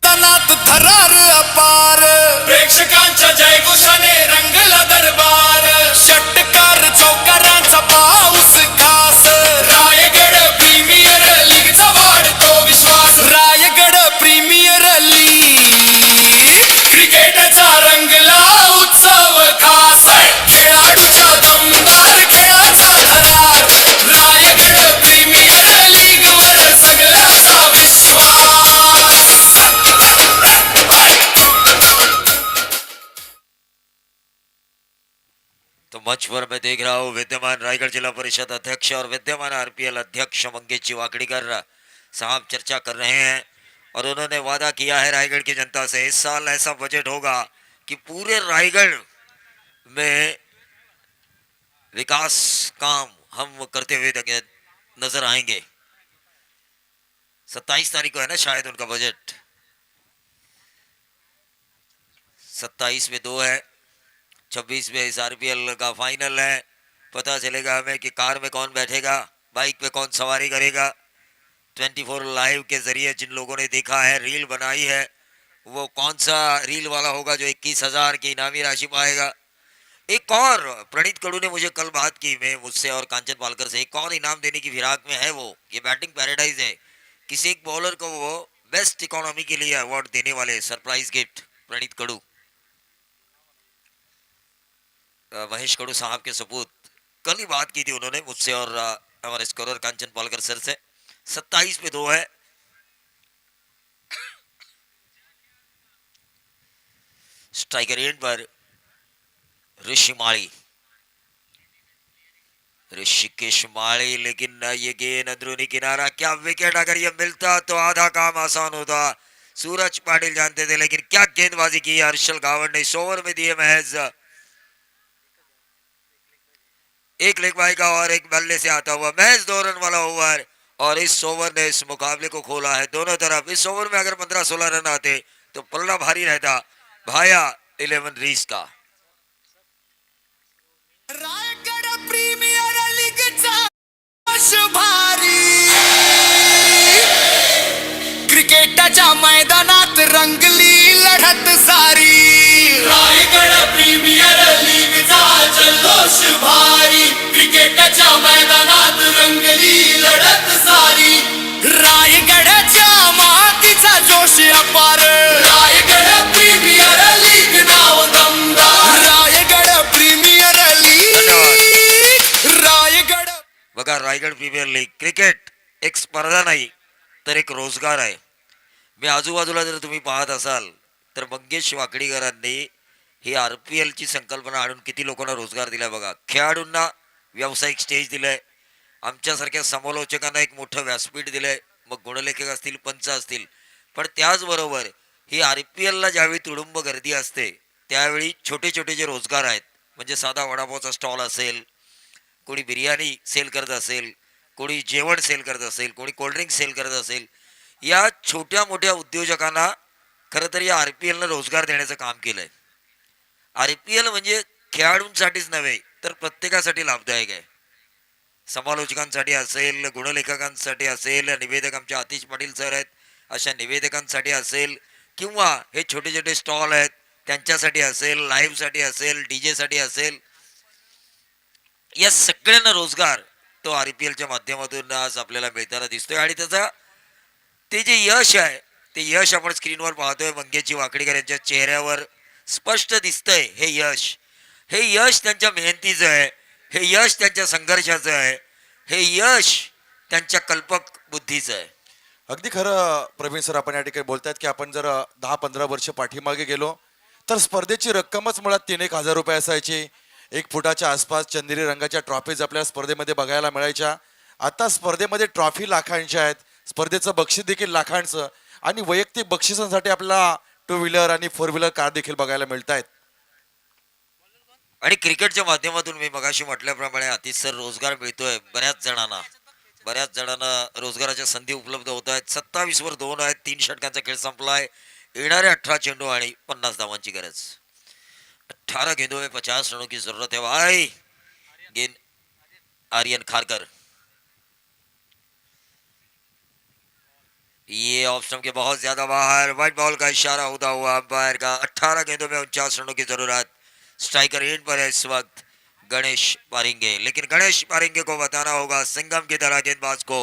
तनात थरार अपार प्रेक्षकांच्या जयघोषाने रंगला दरबार षटकार चौकारांचा पाऊस खास रायगड प्रीमियर लीगचा वाढतो विश्वास रायगड प्रीमियर लीग क्रिकेटचा रंगला उत्सव खास खेळाडूच्या दमदार खेळाचा थरार रायगड प्रीमियर लीग वर सगळ्याचा विश्वास। तो मंच पर मैं देख रहा हूँ विद्यमान रायगढ़ जिला परिषद अध्यक्ष और विद्यमान आरपीएल अध्यक्ष मंगेश जी वाकड़ीकर साहब चर्चा कर रहे हैं और उन्होंने वादा किया है रायगढ़ की जनता से इस साल ऐसा बजट होगा कि पूरे रायगढ़ में विकास काम हम करते हुए नजर आएंगे। 27 तारीख को है ना शायद उनका बजट, 27 में 2 है, 26 में इस आरपीएल का फाइनल है। पता चलेगा हमें कि कार में कौन बैठेगा, बाइक पे कौन सवारी करेगा। 24 लाइव के जरिए जिन लोगों ने देखा है, रील बनाई है, वो कौन सा रील वाला होगा जो 21,000 की इनामी राशि पाएगा। एक और प्रणीत कड़ू ने मुझे कल बात की मैं मुझसे और कांचन पालकर से, एक और इनाम देने की फिराक में है वो, ये बैटिंग पैराडाइज है। किसी एक बॉलर को वो बेस्ट इकोनॉमी के लिए अवार्ड देने वाले सरप्राइज गिफ्ट प्रणीत कड़ू, महेश कड़ू साहब के सपूत। कल ही बात की थी उन्होंने मुझसे और हमारे स्कोरर कांचन पालकर सर से। 27 पे 2 है। स्ट्राइकर एंड पर ऋषिकेश माली, लेकिन ये गेंद अंदरूनी किनारा, क्या विकेट अगर ये मिलता तो आधा काम आसान होता। सूरज पाटिल जानते थे लेकिन क्या गेंदबाजी की हर्षल गावड़ ने। इस ओवर में दिए महज एक लेग बाई का और एक बल्ले से आता हुआ महज 2 रन वाला ओवर, और इस ओवर ने इस मुकाबले को खोला है दोनों तरफ। इस ओवर में अगर 15-16 रन आते तो पल्ला भारी रहता भाया 11 रीस का। रायगड प्रीमियर लीगचा भारी क्रिकेटच्या मैदानात रंगली लढत सारी रायगड प्रीमियर लीगचा जल्लोष भारी क्रिकेटच्या मैदानात रंगली लढत सारी रायगडच्या मातीचा जोश अपार रायगड प्रीमियर लीग नाव दमदार रायगड प्रीमियर लीग रायगड। बघा रायगड प्रीमियर लीग क्रिकेट एक स्पर्धा नाही तर एक रोजगार आहे। मी आजूबाजूला जर तुम्ही पाहत असाल तर मंगेश वाकडीकरांनी ही आरपीएल ची संकल्पना आणून किती लोकांना रोजगार दिला बघा। खेळाडूंना व्यावसायिक स्टेज दिलंय, आमच्यासारख्या समालोचकांना एक मोठं व्यासपीठ दिलंय, मग गुणलेखक असतील, पंच असतील, पण त्याचबरोबर ही आरपीएलला ज्यावेळी तुडुंब गर्दी असते त्यावेळी छोटे छोटे जे रोजगार आहेत, म्हणजे साधा वडापावचा स्टॉल असेल, कोणी बिर्याणी सेल करत असेल, कोणी जेवण सेल करत असेल, कोणी कोल्ड्रिंक सेल करत असेल, या छोट्या मोठ्या उद्योजकांना खरं तर या आरपीएलनं रोजगार देण्याचं काम केलंय। आरपीएल म्हणजे खेळाडूंसाठीच नव्हे तर प्रत्येकासाठी लाभदायक आहे। समालोचकांसाठी असेल, गुणलेखकांसाठी असेल, निवेदक आमचे आतिश पाटील सर आहेत अशा निवेदकांसाठी असेल, किंवा हे छोटे छोटे स्टॉल आहेत त्यांच्यासाठी असेल, लाईव्हसाठी असेल, डीजे साठी असेल, या सगळ्यांना रोजगार तो आरपीएलच्या माध्यमातून आज आपल्याला मिळताना दिसतोय। आणि त्याचा ते जे यश आहे ते यश आपण स्क्रीनवर पाहतोय, मंगेशजी वाकडीकर यांच्या चेहऱ्यावर स्पष्ट दिसतंय हे यश। हे यश त्यांच्या मेहनतीचं आहे, हे यश त्यांच्या संघर्षाचं आहे, हे यश त्यांच्या कल्पक बुद्धीचं आहे. अगदी खरं प्रवीण सर, आपण या ठिकाणी बोलतायत की आपण जर 10-15 वर्ष पाठीमागे गेलो तर स्पर्धेची रक्कमच मुळात 3-1 हजार रुपये असायची. 1 फुटाच्या आसपास चंदेरी रंगाच्या ट्रॉफीज आपल्या स्पर्धेमध्ये बघायला मिळायच्या. आता स्पर्धेमध्ये ट्रॉफी लाखांच्या आहेत, स्पर्धेचं बक्षीस देखील लाखांचं, आणि वैयक्तिक बक्षिसांसाठी आपल्याला 2 व्हीलर आणि 4 व्हीलर कार देखील बघायला मिळत आहेत. आणि क्रिकेटच्या माध्यमातून मी मगाशी म्हटल्याप्रमाणे अतिशय रोजगार मिळतोय बऱ्याच जणांना रोजगाराच्या संधी उपलब्ध होत आहेत. 27 वर 2 आहेत, 3 षटकांचा खेळ संपलाय. येणारे 18 चेंडू आणि 50 धावांची गरज. 18 गेंदों में 50 रनों की जरूरत है भाई. गेंद आर्यन खारकर, ये ऑफ स्टंप के बहुत ज्यादा बाहर. व्हाइट बॉल का इशारा होता हुआ अंपायर का. 18 गेंदों में 49 रनों की जरूरत. स्ट्राइकर एंड पर है इस वक्त गणेश पारिंगे, लेकिन गणेश पारिंगे को बताना होगा सिंघम की तरह गेंदबाज को,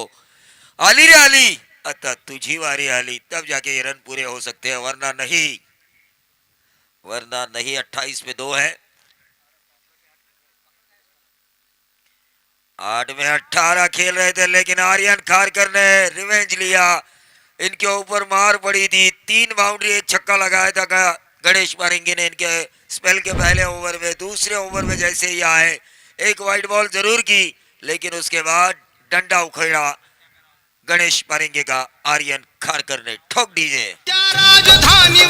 आली रे आली, आता तुझी वारी आली, तब जाके ये रन पूरे हो सकते हैं, वरना नहीं. 28 पे 2 है. 8 में 18 खेल रहे थे, लेकिन आर्यन खारकर ने रिवेंज लिया. इनके ऊपर मार पड़ी थी. 3 बाउंड्री 1 छक्का लगाया था गणेश पारिंगे ने इनके स्पेल के पहले ओवर में. दूसरे ओवर में जैसे ही आए, एक वाइट बॉल जरूर की, लेकिन उसके बाद डंडा उखेड़ा गणेश पारिंगे का. आर्यन खारकर ने ठोक दीजिए. राजधानी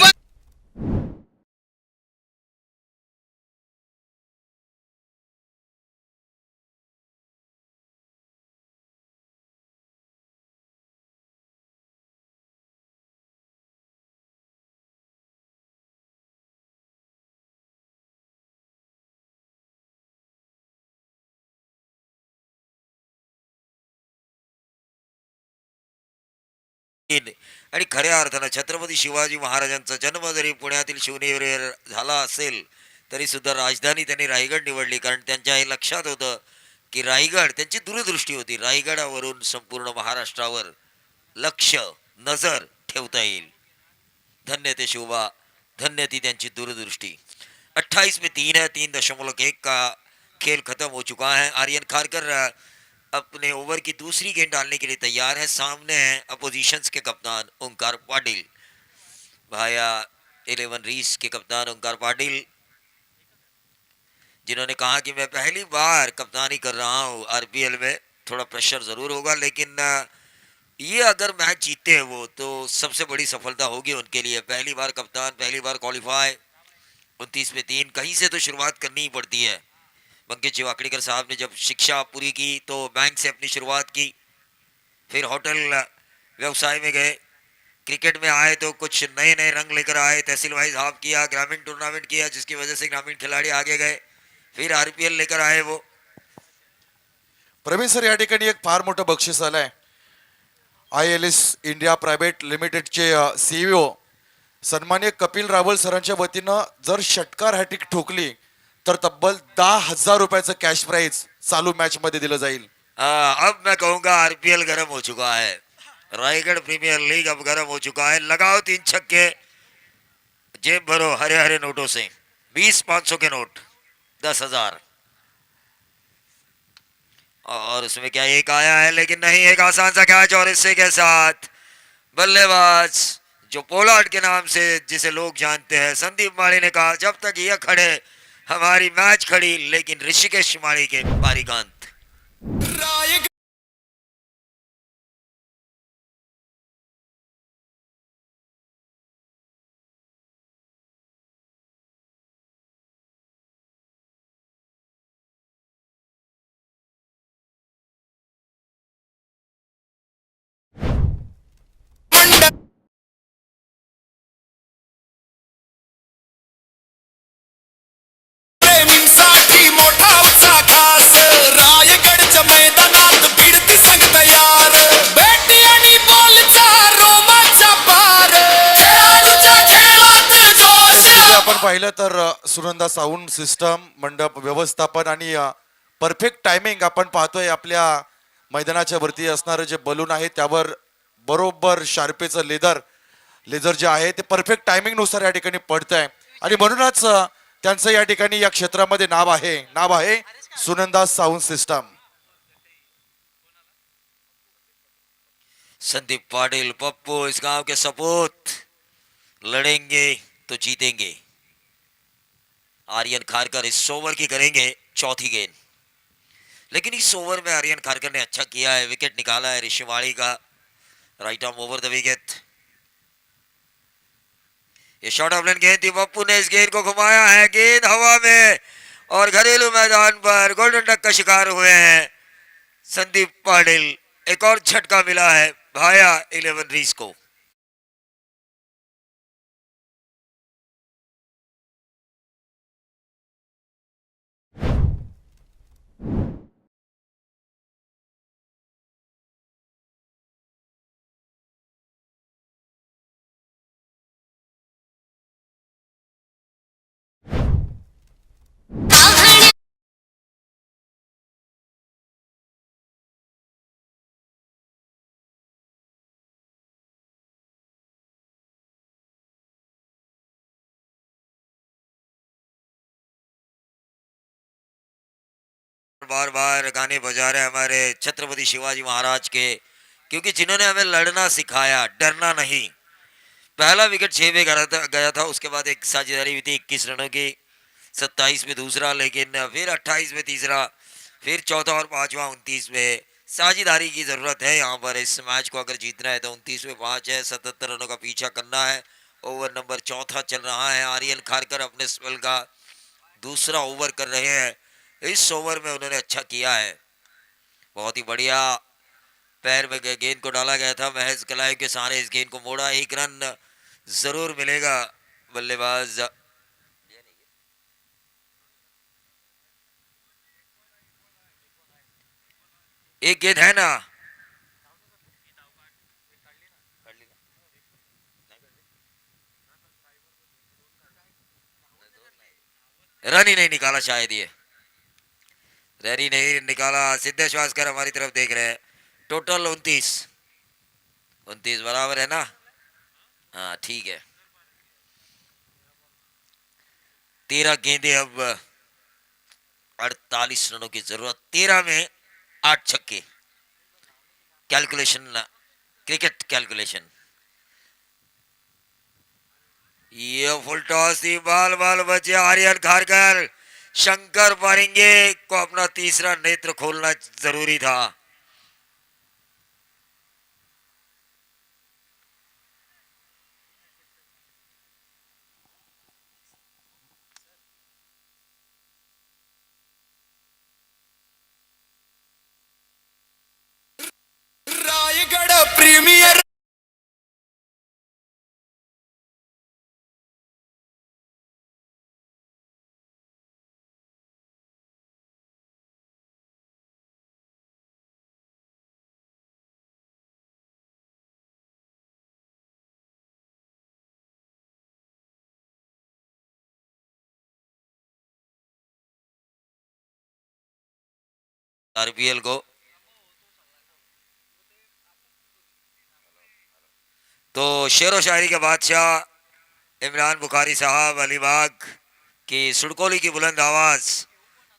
आणि खऱ्या अर्थानं छत्रपती शिवाजी महाराजांचा जन्म जरी पुण्यातील शिवनेरीवर झाला असेल तरी सुद्धा राजधानी त्यांनी रायगड निवडली, कारण त्यांच्या हे लक्षात होतं की रायगड, त्यांची दूरदृष्टी होती, रायगडावरून संपूर्ण महाराष्ट्रावर लक्ष नजर ठेवता येईल. धन्य ते शिवबा, धन्य ती त्यांची दूरदृष्टी. 28 में 3 है. 3.1 का खेल खत्म हो चुका है. आर्यन खारकर अपने ओवर की दूसरी गेंद डालने के लिए तैयार है. सामने है अपोजिशंस के कप्तान ओंकार पाटिल, भाया 11 रीस के कप्तान ओंकार पाटिल, जिन्होंने कहा कि मैं पहली बार कप्तानी कर रहा हूँ आरपीएल में, थोड़ा प्रेशर जरूर होगा, लेकिन ये अगर मैच जीते हैं वो तो सबसे बड़ी सफलता होगी उनके लिए. पहली बार कप्तान, पहली बार क्वालिफाई. 29 में 3, कहीं से तो शुरुआत करनी ही पड़ती है. मंगेश वाकड़ीकर साहब ने जब शिक्षा पूरी की तो बैंक से अपनी शुरुआत की, फिर होटल व्यवसाय में गए, क्रिकेट में आए तो कुछ नए नए रंग लेकर आए. तहसील वाइज हाफ किया, ग्रामीण टूर्नामेंट किया, जिसकी वजह से ग्रामीण खिलाड़ी आगे गए, फिर आरपीएल लेकर आए वो. प्रवीण सर, या ठिकाणी एक फार मोठं बक्षीस आलंय. ILS इंडिया प्रायव्हेट लिमिटेडचे CEO सन्माननीय कपिल रावल सरांच्या वतीनं जर षटकार हॅट्रिक ठोकली तर तब्बल 10,000 रुपयाचं कॅश प्राइज चालू मॅच मध्ये दिलं जाईल. अब मैं कहूंगा आरपीएल गर्म हो चुका है, रायगढ़ प्रीमियर लीग अब गर्म हो चुका है. लगाओ 3 छक्के, जेब भरो हरे हरे नोटों से. 20 500 के नोट, 10,000. और उसमें क्या एक आया है, लेकिन नहीं, एक आसान सा कैच, और इससे के साथ बल्लेबाज जो पोलार्ड के नाम से जिसे लोग जानते हैं, संदीप माली ने कहा जब तक ये खड़े हमारी मैच खड़ी, लेकिन ऋषिकेश माली के पारीकांत. रायगड प्रेमींसाठी मोठा उत्साह खास. रायगडच्या मैदानात भिडती संघ तयार. बॅटी आणि बॉलचा रोमांचा पार. खेळाडूच्या खेळात जोश. आपण पाहिलं तर सुनंदा साऊंड सिस्टम, मंडप व्यवस्थापन आणि परफेक्ट टायमिंग आपण पाहतोय. आपल्या मैदानाच्या वरती असणारं जे बलून आहे त्यावर बरोबर शार्पेचं लेझर जे आहे ते परफेक्ट टायमिंग नुसार या ठिकाणी पडतंय, आणि म्हणूनच त्यांचं या ठिकाणी या क्षेत्रामध्ये नाव आहे सुनंदा साऊंड सिस्टम. संदीप पाटिल पप्पू इस गांव के सपूत, लड़ेंगे तो जीतेंगे. आर्यन खारकर इस ओवर की करेंगे चौथी गेंद, लेकिन इस ओवर में आर्यन खारकर ने अच्छा किया है, विकेट निकाला है ऋषिवाड़ी का. Right arm over the wicket. ये शॉट ऑफ लेन गेंद थी, पप्पू ने इस गेंद को घुमाया है, गेंद हवा में और घरेलू मैदान पर गोल्डन डक का शिकार हुए हैं संदीप पाटिल. एक और झटका मिला है भाया 11 रीस को. बार बार गाने बजा रहे हमारे छत्रपति शिवाजी महाराज के, क्योंकि जिन्होंने हमें लड़ना सिखाया, डरना नहीं. पहला विकेट 6 में गया था, उसके बाद एक साझेदारी हुई थी 21 रनों की, 27 में दूसरा, लेकिन फिर 28 में तीसरा, फिर चौथा और पांचवा 29 में. साझेदारी की जरूरत है यहाँ पर. इस मैच को अगर जीतना है तो 29 में 5 है, 77 रनों का पीछा करना है. ओवर नंबर चौथा चल रहा है. आर्यन खारकर अपने स्पेल का दूसरा ओवर कर रहे हैं. इस ओवर में उन्होंने अच्छा किया है, बहुत ही बढ़िया. पैर में गेंद को डाला गया था, महज कलाई के सहारे इस गेंद को मोड़ा. 1 रन जरूर मिलेगा बल्लेबाज. एक गेंद है ना, रन ही नहीं निकाला शायद, ये रन ही नहीं निकाला. सिद्धेश वास्कर हमारी तरफ देख रहे हैं. टोटल 29 बराबर है ना. हाँ ठीक है. 13 गेंदे, अब 48 रनों की जरूरत. 13 में 8 छक्के. Calculation, cricket calculation. ये फुल टॉस थी, बाल बाल बचे. आर्यन खारकर, शंकर पारेंगे को अपना तीसरा नेत्र खोलना जरूरी था. रायगड प्रीमियर आरपीएल को. तो शेर व शायरी के बादशाह इमरान बुखारी साहब अलीबाग की सुड़कोली की बुलंद आवाज,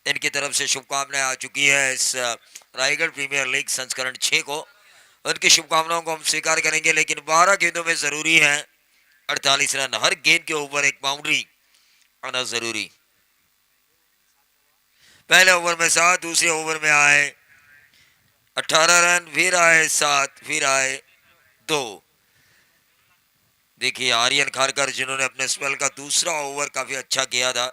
इनकी तरफ से शुभकामनाएं आ चुकी है इस रायगढ़ प्रीमियर लीग संस्करण 6 को. उनकी शुभकामनाओं को हम स्वीकार करेंगे, लेकिन 12 गेंदों में जरूरी है 48 रन. हर गेंद के ऊपर एक बाउंड्री आना जरूरी. पहले ओवर में 7, दूसरे ओवर में आए 18 रन, फिर आए 7, फिर आए 2. देखिए आर्यन खारकर जिन्होंने अपने स्पेल का दूसरा ओवर काफी अच्छा किया था.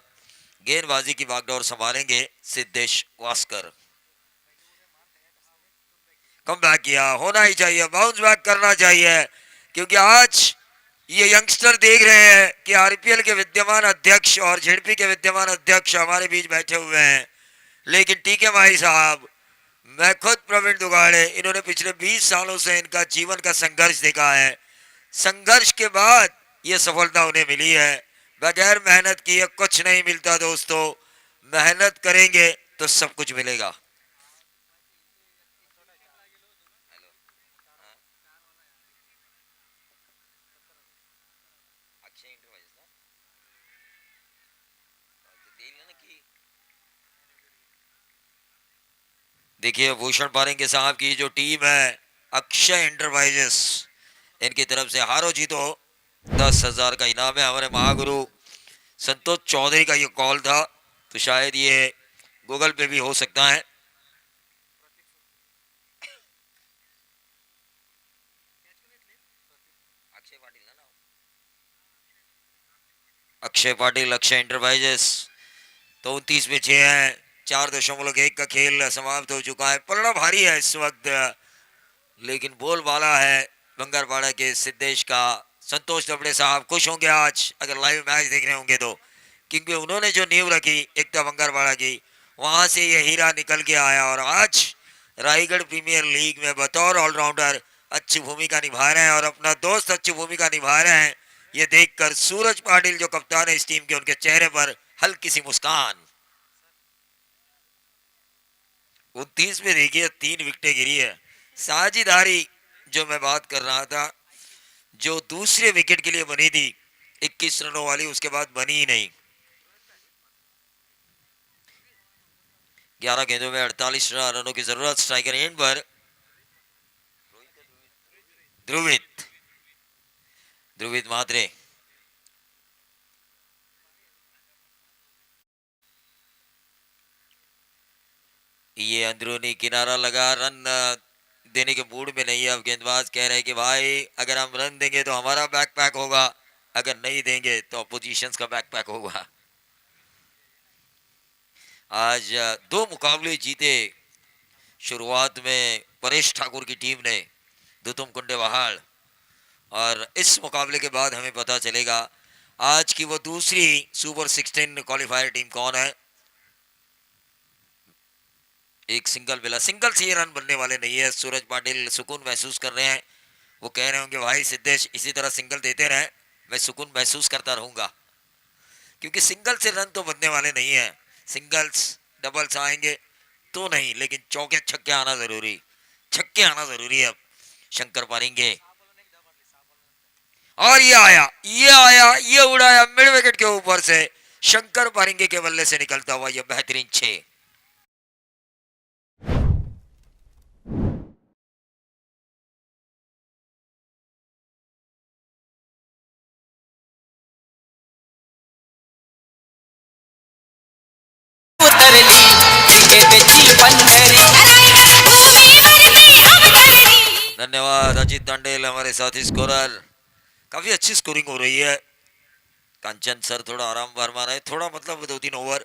गेंदबाजी की बागडोर संभालेंगे सिद्धेश वास्कर. कम बैक किया, होना ही चाहिए, बाउंस बैक करना चाहिए, क्योंकि आज ये यंगस्टर देख रहे हैं कि आरपीएल के विद्यमान अध्यक्ष और झेडपी के विद्यमान अध्यक्ष हमारे बीच बैठे हुए हैं. लेकिन टीके माही साहब, मैं खुद प्रवीण दुगाड़े, इन्होंने पिछले 20 सालों से इनका जीवन का संघर्ष देखा है. संघर्ष के बाद ये सफलता उन्हें मिली है. बगैर मेहनत किए कुछ नहीं मिलता दोस्तों. मेहनत करेंगे तो सब कुछ मिलेगा. देखिए भूषण पारेंगे साहब की जो टीम है अक्षय इंटरप्राइजेस, इनकी तरफ से हारो जीतो 10,000 का इनाम है। हमारे महागुरु संतोष चौधरी का ये कॉल था, तो शायद ये गूगल पे भी हो सकता है। अक्षय पाटिल अक्षय इंटरप्राइजेस तो 29 में 6 है, 4.1 का खेल समाप्त हो चुका है। पलड़ा भारी है इस वक्त, लेकिन बोल वाला है बंगारपाड़ा के सिद्धेश का। संतोष दबड़े साहब खुश होंगे आज अगर लाइव मैच देख रहे होंगे तो, क्योंकि उन्होंने जो नींव रखी एकता बंगारपाड़ा की, वहां से ये हीरा निकल के आया और आज रायगढ़ प्रीमियर लीग में बतौर ऑलराउंडर अच्छी भूमिका निभा रहे हैं और अपना दोस्त अच्छी भूमिका निभा रहे हैं। ये देखकर सूरज पाटिल जो कप्तान है इस टीम के, उनके चेहरे पर हल्की सी मुस्कान। 29 में देखिए 3 विकेटें गिरी है। साझेदारी जो मैं बात कर रहा था, जो दूसरे विकेट के लिए बनी थी 21 रनों वाली, उसके बाद बनी ही नहीं। 11 गेंदों में 48 रनों की जरूरत। स्ट्राइकर एंड पर ध्रुवित मात्रे। ये अंदरूनी किनारा लगा, रन देने के मूड में नहीं है। अब गेंदबाज कह रहे हैं कि भाई अगर हम रन देंगे तो हमारा बैकपैक होगा, अगर नहीं देंगे तो अपोजिशंस का बैकपैक होगा। आज 2 मुकाबले जीते शुरुआत में परेश ठाकुर की टीम ने, दुतुम कुंडे बहाल, और इस मुकाबले के बाद हमें पता चलेगा आज की वो दूसरी सुपर 16 क्वालिफायर टीम कौन है। एक सिंगल मिला, सिंगल से ये रन बनने वाले नहीं है। सूरज पाटिल सुकून महसूस कर रहे हैं, वो कह रहे होंगे भाई सिद्धेश इसी तरह सिंगल देते रहे, मैं सुकून महसूस करता रहूंगा, क्योंकि सिंगल से रन तो बनने वाले नहीं है। सिंगल्स डबल्स आएंगे तो नहीं, लेकिन चौके छक्के आना जरूरी, छक्के आना जरूरी है। अब शंकर पारेंगे और ये उड़ाया मिड विकेट के ऊपर से, शंकर पारेंगे के बल्ले से निकलता हुआ ये बेहतरीन 6। उतरली क्रिकेटची पंढरी धन्यवाद अजीत दांडेल हमारे साथी स्कोरर। काफी अच्छी स्कोरिंग हो रही है। कांचन सर थोड़ा आराम फरमा रहे, थोड़ा मतलब 2-3 ओवर,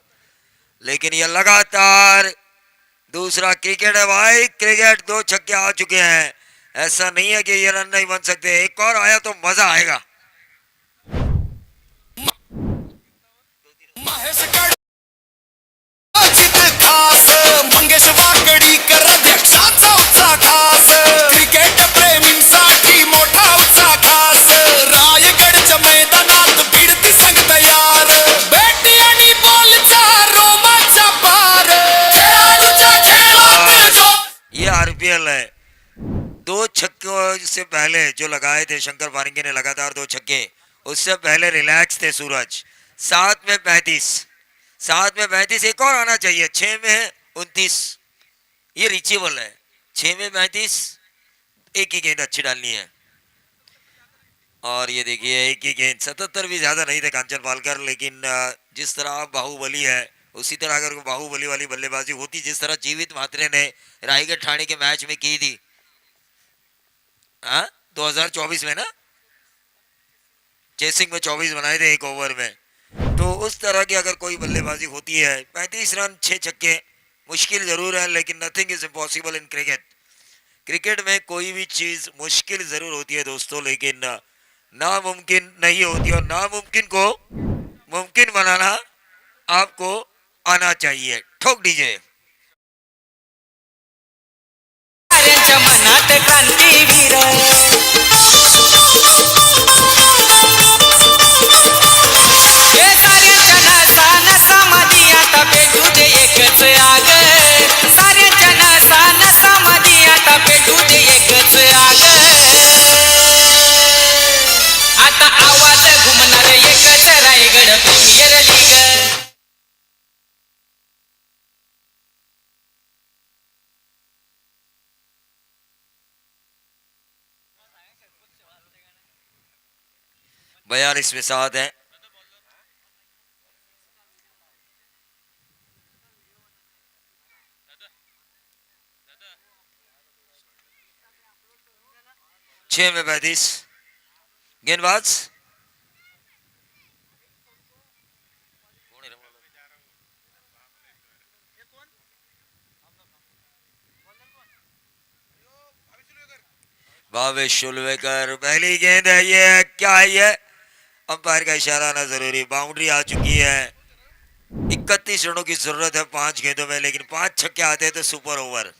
लेकिन ये लगातार दूसरा क्रिकेट है भाई। क्रिकेट 2 छक्के आ चुके हैं, ऐसा नहीं है कि ये रन नहीं बन सकते। एक और आया तो मजा आएगा। महेश खास मंगेश वाकडीकर अध्यक्षाचा उत्साह खास, क्रिकेट प्रेमींसाठी मोठा उत्साह खास। रायगडच्या मैदानात भिडती संघ तयार, बॅटी आणि बॉलचा रोमांचा पार, खेळाडूच्या खेळात जो ये आरपीएल है। 2 छक्कों से पहले जो लगाए थे शंकर पारेंगे ने, लगातार 2 छक्के, उससे पहले रिलैक्स थे सूरज। 7 में 35 एक और आना चाहिए। 6 में 29 ये रीचेबल है। 6 में 35 एक ही गेंद अच्छी डालनी है। और ये देखिए एक ही गेंद, 77 भी ज्यादा नहीं थे कांचन पालकर, लेकिन जिस तरह आप बाहुबली है उसी तरह अगर बाहुबली वाली बल्लेबाजी होती जिस तरह जीवित म्हात्रे ने रायगढ़ ठाणे के मैच में की थी 2024 में ना, चेसिंग में 24 बनाए थे 1 ओवर में, तो उस तरह की अगर कोई बल्लेबाजी होती है, 35 रन 6 छक्के मुश्किल जरूर है, लेकिन nothing is impossible in cricket. Cricket में कोई भी चीज मुश्किल जरूर होती है दोस्तों, लेकिन नामुमकिन नहीं होती, और नामुमकिन को मुमकिन बनाना आपको आना चाहिए। ठोक दीजिए। साऱ्यांच्या मनात क्रांतीवीर, हे साऱ्यांच्या नसा नसामध्ये आता पेटू दे एकच आग, साऱ्यांच्या नसा नसामध्ये आता पेटू दे एकच आग, आता आवाज घुमणार एकच रायगड प्रीमियर लीग। 42 में साथ है। छह में 35 गेंदबाज भावेश शुलवेकर। पहली गेंद है, ये क्या है, ये अंपायर का इशारा आना जरूरी। बाउंड्री आ चुकी है। 31 रनों की जरूरत है 5 गेंदों में, लेकिन 5 छक्के आते हैं तो सुपर ओवर।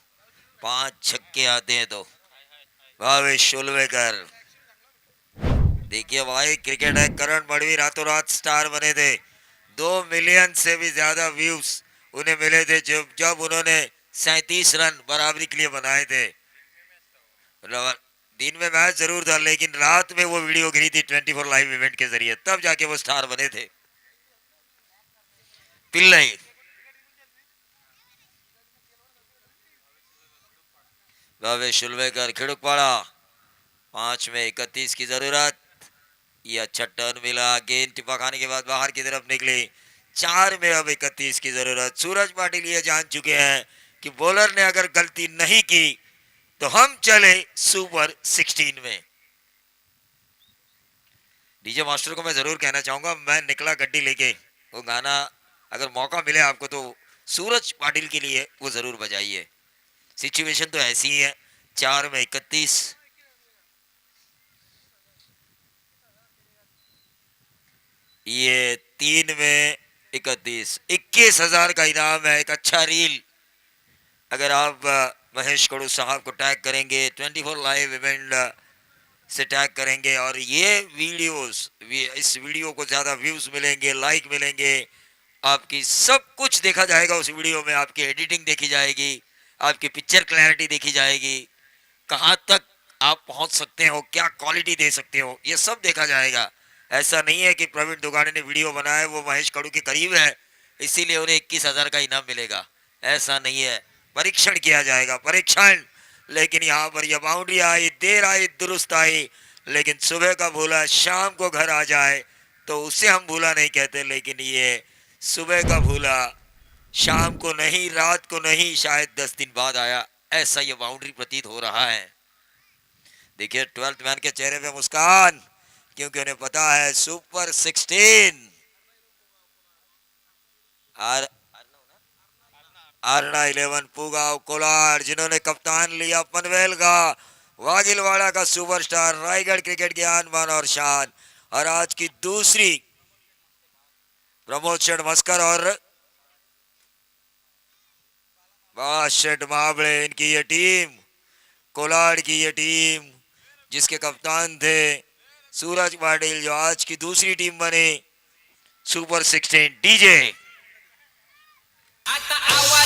5 छक्के आते हैं तो भावेश शुलवेकर। देखिए भाई, क्रिकेट है। करण मड़वी रातों रात स्टार बने थे। 2 मिलियन से भी ज्यादा व्यूज उन्हें मिले थे जब जब उन्होंने 37 रन बराबरी के लिए बनाए थे। दिन में मैच जरूर था, लेकिन रात में वो वीडियो गिरी थी 24 लाइव इवेंट के जरिए, तब जाके वो स्टार बने थे। पिल्लई भावेश शुलवेकर खिड़कपाड़ा। 5 में 31 की जरूरत। ये अच्छा टर्न मिला, गेंद टिपा खाने के बाद बाहर की तरफ निकली। 4 में अब 31 की जरूरत। सूरज पाटिल ये जान चुके हैं कि बॉलर ने अगर गलती नहीं की तो हम चले सुपर 16 में। डीजे मास्टर को मैं जरूर कहना चाहूंगा, मैं निकला गड्डी लेके, वो गाना अगर मौका मिले आपको तो सूरज पाटिल के लिए वो जरूर बजाइए। सिचुएशन तो ऐसी ही है। 4 में 31। ये 3 में 31। 21,000 का इनाम है। एक अच्छा रील अगर आप महेश कड़ू साहब को टैग करेंगे, 24 लाइव इवेंट से टैग करेंगे, और ये वीडियोस, इस वीडियो को ज्यादा व्यूज मिलेंगे, लाइक मिलेंगे, आपकी सब कुछ देखा जाएगा उस वीडियो में। आपकी एडिटिंग देखी जाएगी, आपकी पिक्चर क्लैरिटी देखी जाएगी, कहाँ तक आप पहुंच सकते हो, क्या क्वालिटी दे सकते हो, ये सब देखा जाएगा। ऐसा नहीं है कि प्रवीण दुगाने ने वीडियो बनाया वो महेश कड़ू के करीब है इसीलिए उन्हें 21,000 का इनाम मिलेगा, ऐसा नहीं है। परीक्षण किया जाएगा, परीक्षण। लेकिन यहाँ पर यह बाउंड्री आई, देर आई दुरुस्त आई, लेकिन सुबह का भूला शाम को घर आ जाए तो उसे हम भूला नहीं कहते, लेकिन ये सुबह का भूला शाम को नहीं, रात को नहीं, शायद 10 दिन बाद आया, ऐसा ये बाउंड्री प्रतीत हो रहा है। देखिए 12th मैन के चेहरे पे मुस्कान, क्योंकि उन्हें पता है सुपर 16 आरना 11 पुगाव कोलार, जिन्होंने कप्तान लिया पनवेल का, वागिलवाड़ा का सुपरस्टार, रायगढ़ क्रिकेट की आन बान और शान, और आज की दूसरी प्रमोद शेठ मस्कर और शेठ मावड़े, इनकी ये टीम, कोलार की ये टीम जिसके कप्तान थे सूरज पाटिल, जो आज की दूसरी टीम बनी सुपर 16। डीजे आता आवाज